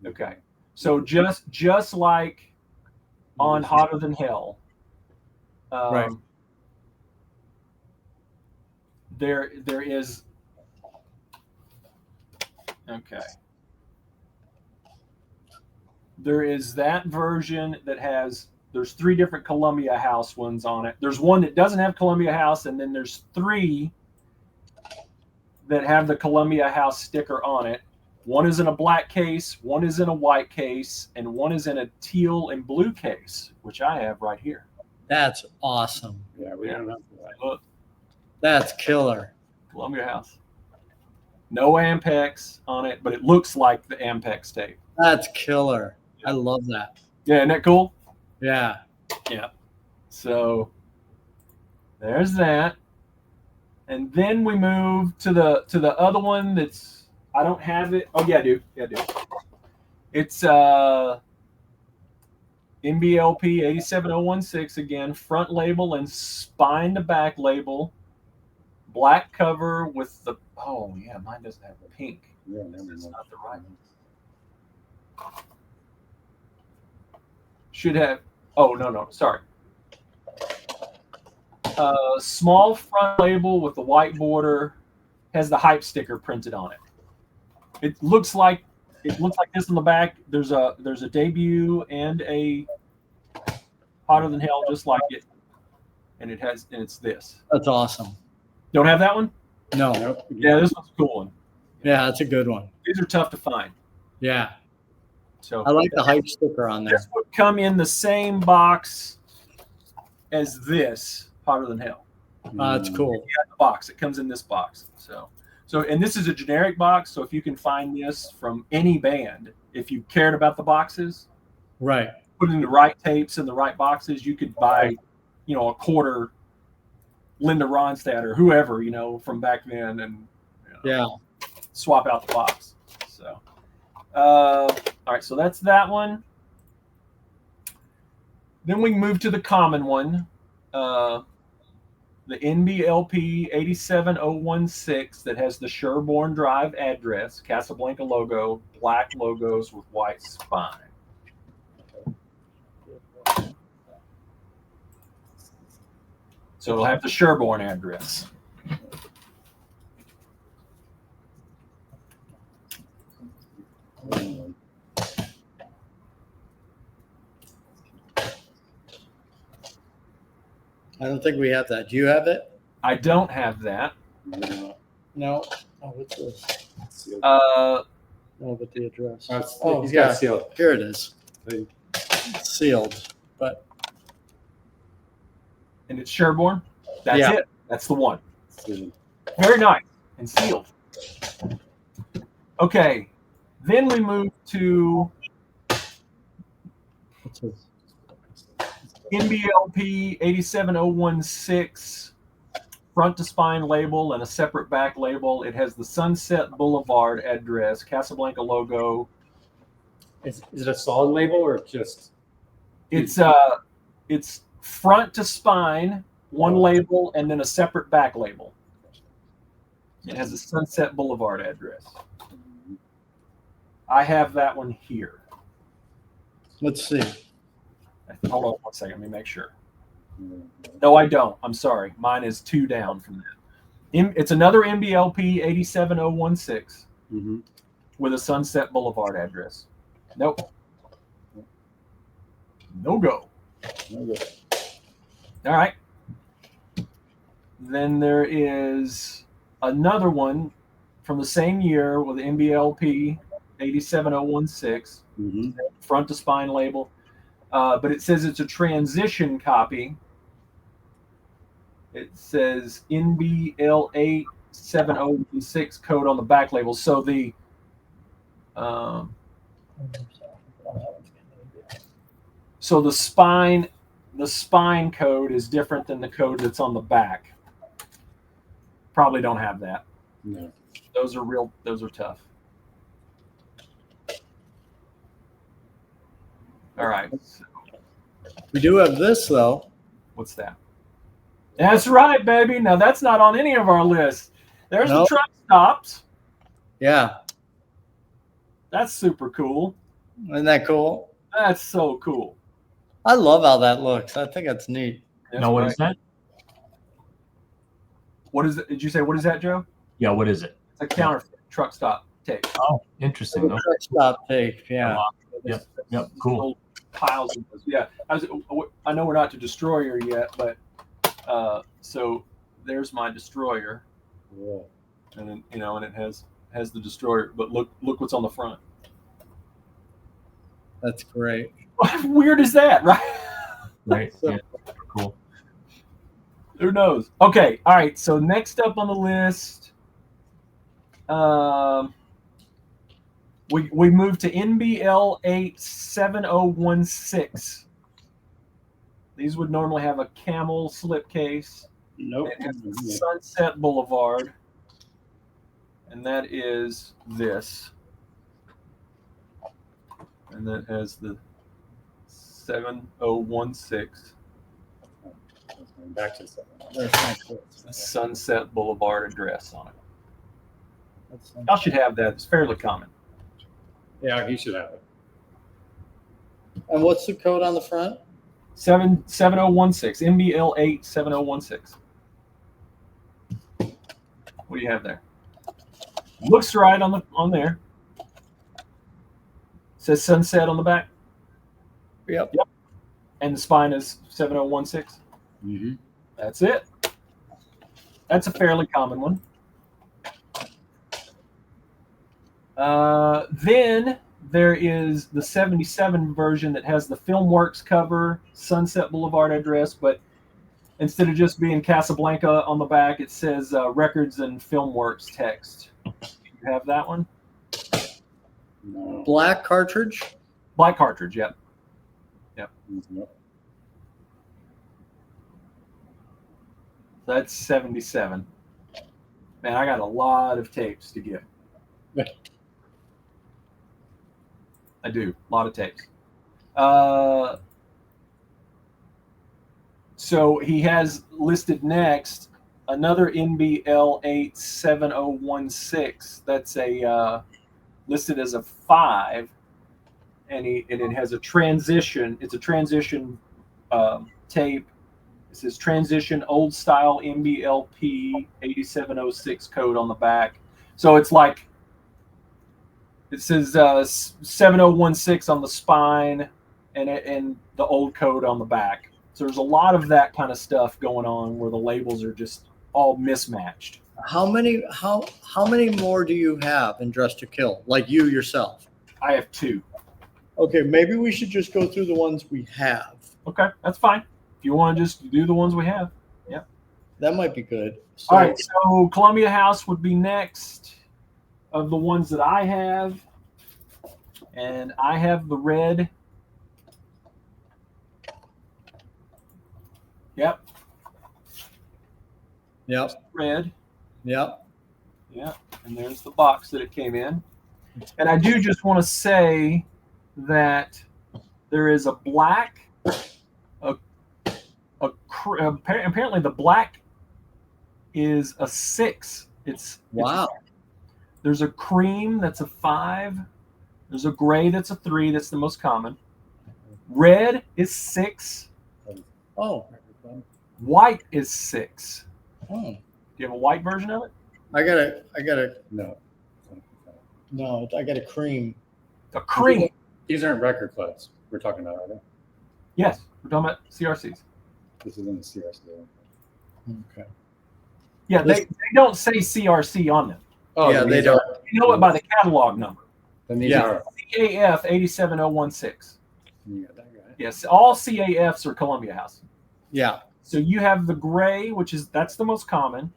[SPEAKER 3] Okay. So just like on Hotter Than Hell,
[SPEAKER 5] Right.
[SPEAKER 3] There is. Okay. There is that version that there's 3 different Columbia House ones on it. There's one that doesn't have Columbia House, and then there's 3 that have the Columbia House sticker on it. One is in a black case, one is in a white case, and one is in a teal and blue case, which I have right here.
[SPEAKER 5] That's awesome.
[SPEAKER 6] Yeah, we don't have that.
[SPEAKER 3] Look,
[SPEAKER 5] That's killer.
[SPEAKER 3] Columbia House. No Ampex on it, but it looks like the Ampex tape.
[SPEAKER 5] That's killer. I love that.
[SPEAKER 3] Yeah, isn't that cool?
[SPEAKER 5] Yeah.
[SPEAKER 3] Yeah. So there's that. And then we move to the other one that's I don't have it. Oh yeah, I do. Yeah, I do. It's NBLP 87016 again, front label and spine to back label. Black cover with the mine doesn't have the pink.
[SPEAKER 6] Yeah,
[SPEAKER 3] It's not the right one. Should have. Oh no, sorry. Small front label with the white border, has the hype sticker printed on it. It looks like this on the back. There's a debut and a Hotter Than Hell, just like it, and it's this.
[SPEAKER 5] That's awesome.
[SPEAKER 3] Don't have that one?
[SPEAKER 5] No.
[SPEAKER 6] Nope.
[SPEAKER 3] Yeah, this one's a cool one.
[SPEAKER 5] Yeah, that's a good one.
[SPEAKER 3] These are tough to find.
[SPEAKER 5] Yeah.
[SPEAKER 3] So
[SPEAKER 5] I like the hype sticker on there.
[SPEAKER 3] this would come in the same box as this Hotter Than Hell.
[SPEAKER 5] That's cool.
[SPEAKER 3] Yeah, the box. It comes in this box. So and this is a generic box. So if you can find this from any band, if you cared about the boxes,
[SPEAKER 5] Right.
[SPEAKER 3] put in the right tapes in the right boxes, you could buy, a quarter Linda Ronstadt or whoever, from back then, and
[SPEAKER 5] Yeah.
[SPEAKER 3] swap out the box. So, all right. So that's that one. Then we move to the common one. The NBLP 87016 that has the Sherborne Drive address, Casablanca logo, black logos with white spine. So it'll have the Sherborne address.
[SPEAKER 5] I don't think we have that. Do you have it?
[SPEAKER 3] I don't have that.
[SPEAKER 5] No. Oh, what's this? No, but the address.
[SPEAKER 6] He's got it sealed.
[SPEAKER 5] Here it is. It's sealed. But
[SPEAKER 3] And it's Sherborne. That's
[SPEAKER 5] Yeah.
[SPEAKER 3] it. That's the one.
[SPEAKER 6] Sealed.
[SPEAKER 3] Very nice and sealed. Okay, then we move to
[SPEAKER 5] what's this?
[SPEAKER 3] NBLP 87016 front to spine label and a separate back label. It has the Sunset Boulevard address, Casablanca logo.
[SPEAKER 6] Is it a solid label or just?
[SPEAKER 3] It's front to spine, one label, and then a separate back label. It has a Sunset Boulevard address. I have that one here.
[SPEAKER 5] Let's see.
[SPEAKER 3] Hold on one second. Let me make sure. No, I don't. I'm sorry. Mine is 2 down from that. It's another MBLP 87016
[SPEAKER 6] Mm-hmm.
[SPEAKER 3] with a Sunset Boulevard address. Nope. No go. All right. Then there is another one from the same year with MBLP 87016,
[SPEAKER 6] Mm-hmm.
[SPEAKER 3] front to spine label. But it says it's a transition copy. It says NBL 87016 code on the back label. So the spine code is different than the code that's on the back. Probably don't have that.
[SPEAKER 6] No.
[SPEAKER 3] Those are tough. All right.
[SPEAKER 5] We do have this though.
[SPEAKER 3] What's that? That's right, baby. Now that's not on any of our lists. There's
[SPEAKER 5] Nope.
[SPEAKER 3] the truck stops.
[SPEAKER 5] Yeah.
[SPEAKER 3] That's super cool.
[SPEAKER 5] Isn't that cool?
[SPEAKER 3] That's so cool.
[SPEAKER 5] I love how that looks. I think that's neat.
[SPEAKER 3] That's
[SPEAKER 4] No, what
[SPEAKER 3] right.
[SPEAKER 4] is that?
[SPEAKER 3] What is it? Did you say what is that, Joe?
[SPEAKER 4] Yeah, what is it?
[SPEAKER 3] It's a counterfeit truck stop tape.
[SPEAKER 4] Oh, interesting. Okay.
[SPEAKER 5] Truck stop tape. Yeah.
[SPEAKER 4] Yep, cool.
[SPEAKER 3] Old piles of those. Yeah. I know we're not to destroyer yet, but so there's my destroyer,
[SPEAKER 6] Yeah.
[SPEAKER 3] and then, and it has the destroyer. But look what's on the front.
[SPEAKER 5] That's great.
[SPEAKER 3] How weird is that, right?
[SPEAKER 4] Right.
[SPEAKER 5] So-
[SPEAKER 4] Yeah. Cool.
[SPEAKER 3] Who knows? Okay, all right. So next up on the list, we move to NBL 87016. These would normally have a camel slipcase.
[SPEAKER 6] Nope.
[SPEAKER 3] It's Sunset Boulevard, and that is this. And that has the 7016.
[SPEAKER 6] Back to the
[SPEAKER 5] That's not cool.
[SPEAKER 3] Sunset Boulevard address on it.
[SPEAKER 5] That's
[SPEAKER 3] Y'all should have that. It's fairly common.
[SPEAKER 6] Yeah, he should have it.
[SPEAKER 5] And what's the code on the front?
[SPEAKER 3] 7016. MBL 87016. What do you have there? Looks right on there. Says Sunset on the back.
[SPEAKER 5] Yep.
[SPEAKER 3] And the spine is 7016.
[SPEAKER 6] Mm-hmm.
[SPEAKER 3] That's it. That's a fairly common one. Then there is the 77 version that has the Filmworks cover, Sunset Boulevard address, but instead of just being Casablanca on the back, it says Records and Filmworks text. You have that one?
[SPEAKER 6] No.
[SPEAKER 5] Black cartridge.
[SPEAKER 3] Black cartridge, yep.
[SPEAKER 6] Nope.
[SPEAKER 3] That's 77. Man, I got a lot of tapes to give. I do. A lot of tapes. So he has listed next another NBL 87016. That's a listed as a 5, and it has a transition. It's a transition tape. It says transition old style MBLP 8706 code on the back. So it's like it says 7016 on the spine and the old code on the back. So there's a lot of that kind of stuff going on where the labels are just all mismatched.
[SPEAKER 5] How many more do you have in Dress to Kill? Like you yourself?
[SPEAKER 3] I have 2.
[SPEAKER 5] Okay, maybe we should just go through the ones we have.
[SPEAKER 3] Okay, that's fine. If you want to just do the ones we have. Yeah.
[SPEAKER 5] That might be good. So,
[SPEAKER 3] All right, so Columbia House would be next of the ones that I have. And I have the red. Yep.
[SPEAKER 5] Yep.
[SPEAKER 3] Red.
[SPEAKER 5] Yep.
[SPEAKER 3] Yeah. And there's the box that it came in. And I do just want to say that there is a black, apparently the black is a 6.
[SPEAKER 5] Wow.
[SPEAKER 3] There's a cream that's a 5. There's a gray that's a 3. That's the most common. Red is 6.
[SPEAKER 5] Oh.
[SPEAKER 3] White is 6.
[SPEAKER 5] Oh.
[SPEAKER 3] Do you have a white version of it?
[SPEAKER 5] I got a
[SPEAKER 6] No.
[SPEAKER 5] I got a cream.
[SPEAKER 3] A cream.
[SPEAKER 6] These aren't record clubs we're talking about, are they?
[SPEAKER 3] Yes, we're talking about CRCs.
[SPEAKER 6] This is in the CRC.
[SPEAKER 5] Okay.
[SPEAKER 3] Yeah, they don't say CRC on them.
[SPEAKER 6] Oh,
[SPEAKER 5] Yeah,
[SPEAKER 6] then
[SPEAKER 5] they
[SPEAKER 6] these
[SPEAKER 5] don't.
[SPEAKER 6] are-
[SPEAKER 3] You know it by the catalog number.
[SPEAKER 6] Then these
[SPEAKER 5] Yeah.
[SPEAKER 6] are.
[SPEAKER 3] CAF 87016.
[SPEAKER 6] You got that guy.
[SPEAKER 3] Yes, all CAFs are Columbia House.
[SPEAKER 5] Yeah.
[SPEAKER 3] So you have the gray, that's the most common.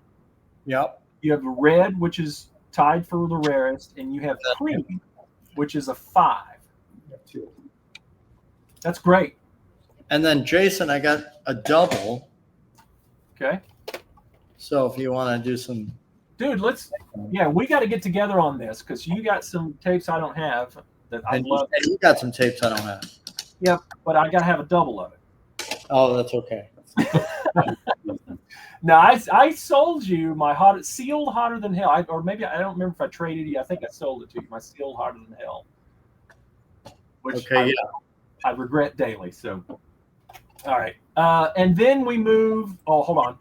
[SPEAKER 5] Yep.
[SPEAKER 3] You have the red, which is tied for the rarest, and you have cream, which is a 5.
[SPEAKER 6] You have 2.
[SPEAKER 3] That's great.
[SPEAKER 5] And then Jason, I got a double.
[SPEAKER 3] Okay.
[SPEAKER 5] So if you want to do some,
[SPEAKER 3] Dude, we got to get together on this because you got some tapes I don't have that I'd
[SPEAKER 5] and
[SPEAKER 3] love.
[SPEAKER 5] you got some tapes I don't have.
[SPEAKER 3] Yep, but I got to have a double of it.
[SPEAKER 5] Oh, that's okay.
[SPEAKER 3] No, I sold you my sealed Hotter Than Hell. Or maybe I don't remember if I traded you. I think I sold it to you, my sealed Hotter Than Hell. Which
[SPEAKER 5] Okay,
[SPEAKER 3] I regret daily. So, all right. And then we move. Oh, hold on.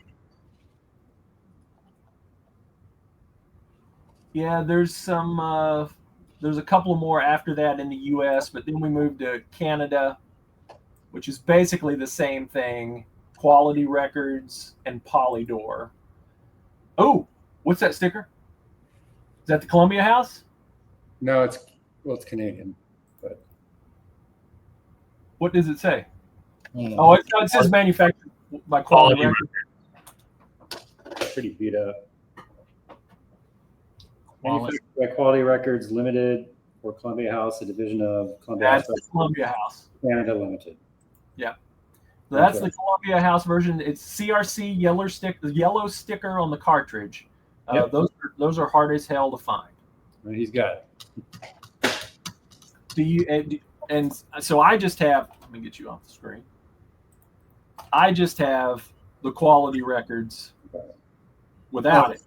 [SPEAKER 3] Yeah, there's a couple more after that in the U.S., but then we moved to Canada, which is basically the same thing. Quality Records and Polydor. Oh, what's that sticker? Is that the Columbia House?
[SPEAKER 6] No, it's Canadian, but
[SPEAKER 3] What does it say? Oh, it says manufactured by Quality Records.
[SPEAKER 6] pretty beat up. Manufactured by Quality Records Limited or Columbia House, a division of Columbia
[SPEAKER 3] That's
[SPEAKER 6] House
[SPEAKER 3] the Columbia House.
[SPEAKER 6] Canada Limited.
[SPEAKER 3] Yeah. So that's
[SPEAKER 6] Okay.
[SPEAKER 3] the Columbia House version. It's CRC the yellow sticker on the cartridge.
[SPEAKER 6] Yep.
[SPEAKER 3] Those are hard as hell to find.
[SPEAKER 6] And he's got it.
[SPEAKER 3] Do you and so I just have, let me get you off the screen. I just have the Quality Records without it,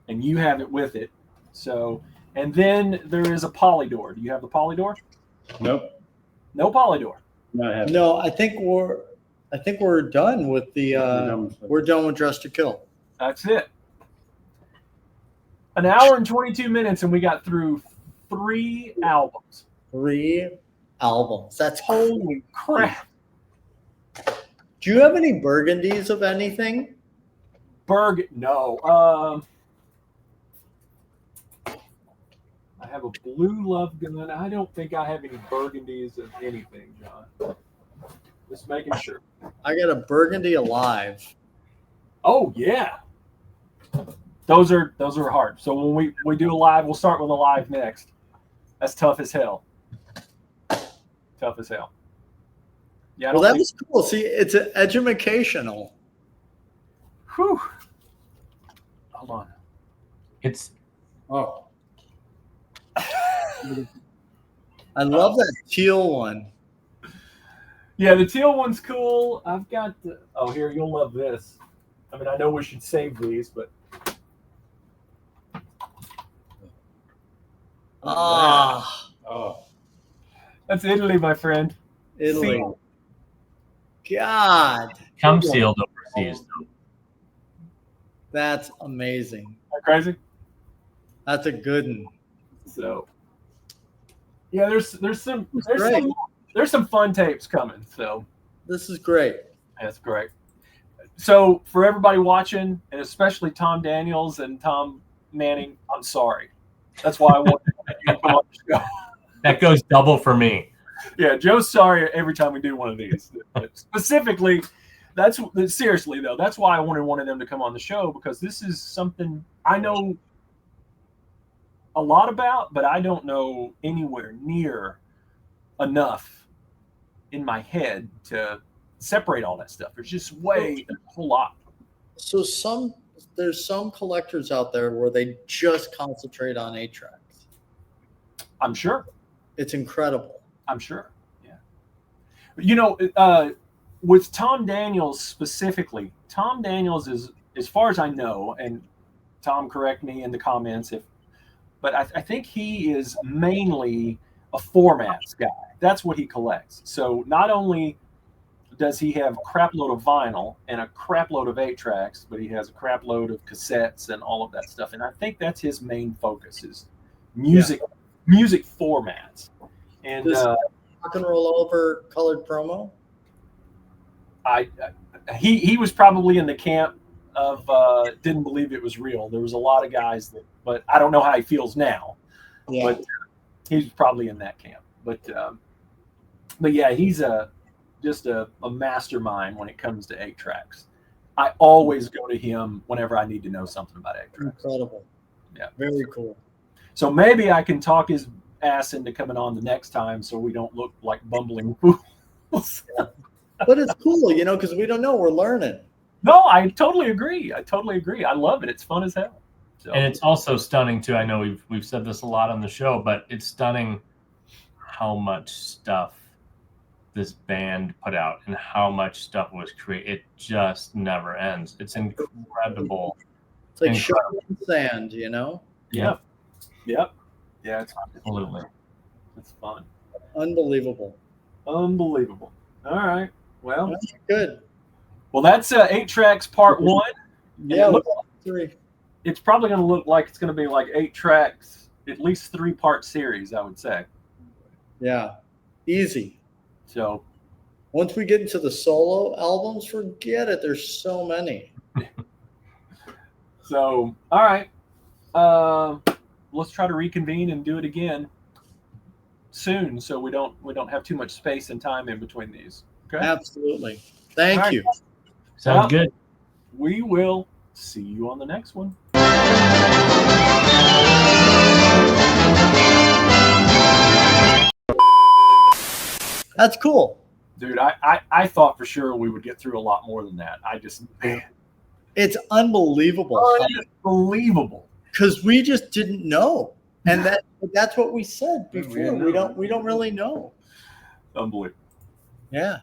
[SPEAKER 3] and you have it with it. So, and then there is a Polydor. Do you have the Polydor?
[SPEAKER 6] Nope.
[SPEAKER 3] No Polydor.
[SPEAKER 6] Not having.
[SPEAKER 5] No, I think we're done with the. We're done with Dress to Kill.
[SPEAKER 3] That's it. An hour and 22 minutes, and we got through 3 albums.
[SPEAKER 5] 3 albums. That's
[SPEAKER 3] Holy crap.
[SPEAKER 5] Do you have any burgundies of anything?
[SPEAKER 3] No. I have a blue love gun. I don't think I have any burgundies of anything, John. Just making sure.
[SPEAKER 5] I got a burgundy alive.
[SPEAKER 3] Oh yeah. Those are hard. So when we do a live, we'll start with a live next. That's tough as hell. Tough as hell. Yeah.
[SPEAKER 5] Well, that was cool. See, it's educational.
[SPEAKER 3] Whew. Hold on.
[SPEAKER 4] It's
[SPEAKER 6] Oh,
[SPEAKER 5] I love that teal one.
[SPEAKER 3] Yeah, the teal one's cool. I've got the. Oh, here, you'll love this. I mean, I know we should save these, but
[SPEAKER 5] Ah,
[SPEAKER 6] oh,
[SPEAKER 3] that's Italy, my friend.
[SPEAKER 5] Italy.
[SPEAKER 3] See?
[SPEAKER 5] God,
[SPEAKER 4] come sealed overseas. Though.
[SPEAKER 5] that's amazing.
[SPEAKER 3] Isn't that crazy?
[SPEAKER 5] That's a good one.
[SPEAKER 3] So, yeah, there's
[SPEAKER 5] great.
[SPEAKER 3] some fun tapes coming. So
[SPEAKER 5] This is great.
[SPEAKER 3] that's great. So for everybody watching, and especially Tom Daniels and Tom Manning, I'm sorry. That's why I want you to come on the show.
[SPEAKER 4] That goes double for me.
[SPEAKER 3] Yeah, Joe's sorry every time we do one of these. Specifically, seriously though, that's why I wanted one of them to come on the show, because this is something I know a lot about, but I don't know anywhere near enough in my head to separate all that stuff. There's just a whole lot.
[SPEAKER 5] So there's some collectors out there where they just concentrate on 8-tracks.
[SPEAKER 3] I'm sure.
[SPEAKER 5] It's incredible.
[SPEAKER 3] I'm sure. Yeah. You know, with Tom Daniels specifically, Tom Daniels is, as far as I know, and Tom, correct me in the comments but I think he is mainly a formats guy. That's what he collects. So not only does he have a crap load of vinyl and a crap load of 8-tracks, but he has a crap load of cassettes and all of that stuff. And I think that's his main focus is music formats. And
[SPEAKER 5] rock and roll over colored promo.
[SPEAKER 3] He was probably in the camp of didn't believe it was real. There was a lot of guys but I don't know how he feels now.
[SPEAKER 5] Yeah.
[SPEAKER 3] But he's probably in that camp. But yeah, he's just a mastermind when it comes to 8-tracks. I always go to him whenever I need to know something about 8-tracks.
[SPEAKER 5] Incredible.
[SPEAKER 3] Yeah.
[SPEAKER 5] Very cool.
[SPEAKER 3] So maybe I can talk his ass into coming on the next time so we don't look like bumbling fools.
[SPEAKER 5] But it's cool, you know, because we don't know. We're learning.
[SPEAKER 3] No, I totally agree. I love it. It's fun as hell. So.
[SPEAKER 4] And it's also stunning too. I know we've said this a lot on the show, but it's stunning how much stuff this band put out and how much stuff was created. It just never ends. It's incredible.
[SPEAKER 5] It's like shoveling sand, you know?
[SPEAKER 3] Yep. Yeah, it's
[SPEAKER 4] Absolutely.
[SPEAKER 3] It's fun.
[SPEAKER 5] Unbelievable.
[SPEAKER 3] All right. Well,
[SPEAKER 5] That's good.
[SPEAKER 3] Well, that's 8-tracks part 1.
[SPEAKER 5] Yeah, 3.
[SPEAKER 3] It's probably going to look like it's going to be like 8-tracks, at least 3-part series, I would say.
[SPEAKER 5] Yeah, easy.
[SPEAKER 3] So
[SPEAKER 5] once we get into the solo albums, forget it. There's so many.
[SPEAKER 3] So, all right. Let's try to reconvene and do it again soon, so we don't have too much space and time in between these. Okay.
[SPEAKER 5] Absolutely. Thank you.
[SPEAKER 4] Sounds good.
[SPEAKER 3] We will see you on the next one.
[SPEAKER 5] That's cool.
[SPEAKER 3] Dude, I thought for sure we would get through a lot more than that.
[SPEAKER 5] It's unbelievable.
[SPEAKER 3] Unbelievable.
[SPEAKER 5] Because we just didn't know. And that's what we said before. We don't really know.
[SPEAKER 3] Unbelievable.
[SPEAKER 5] Yeah.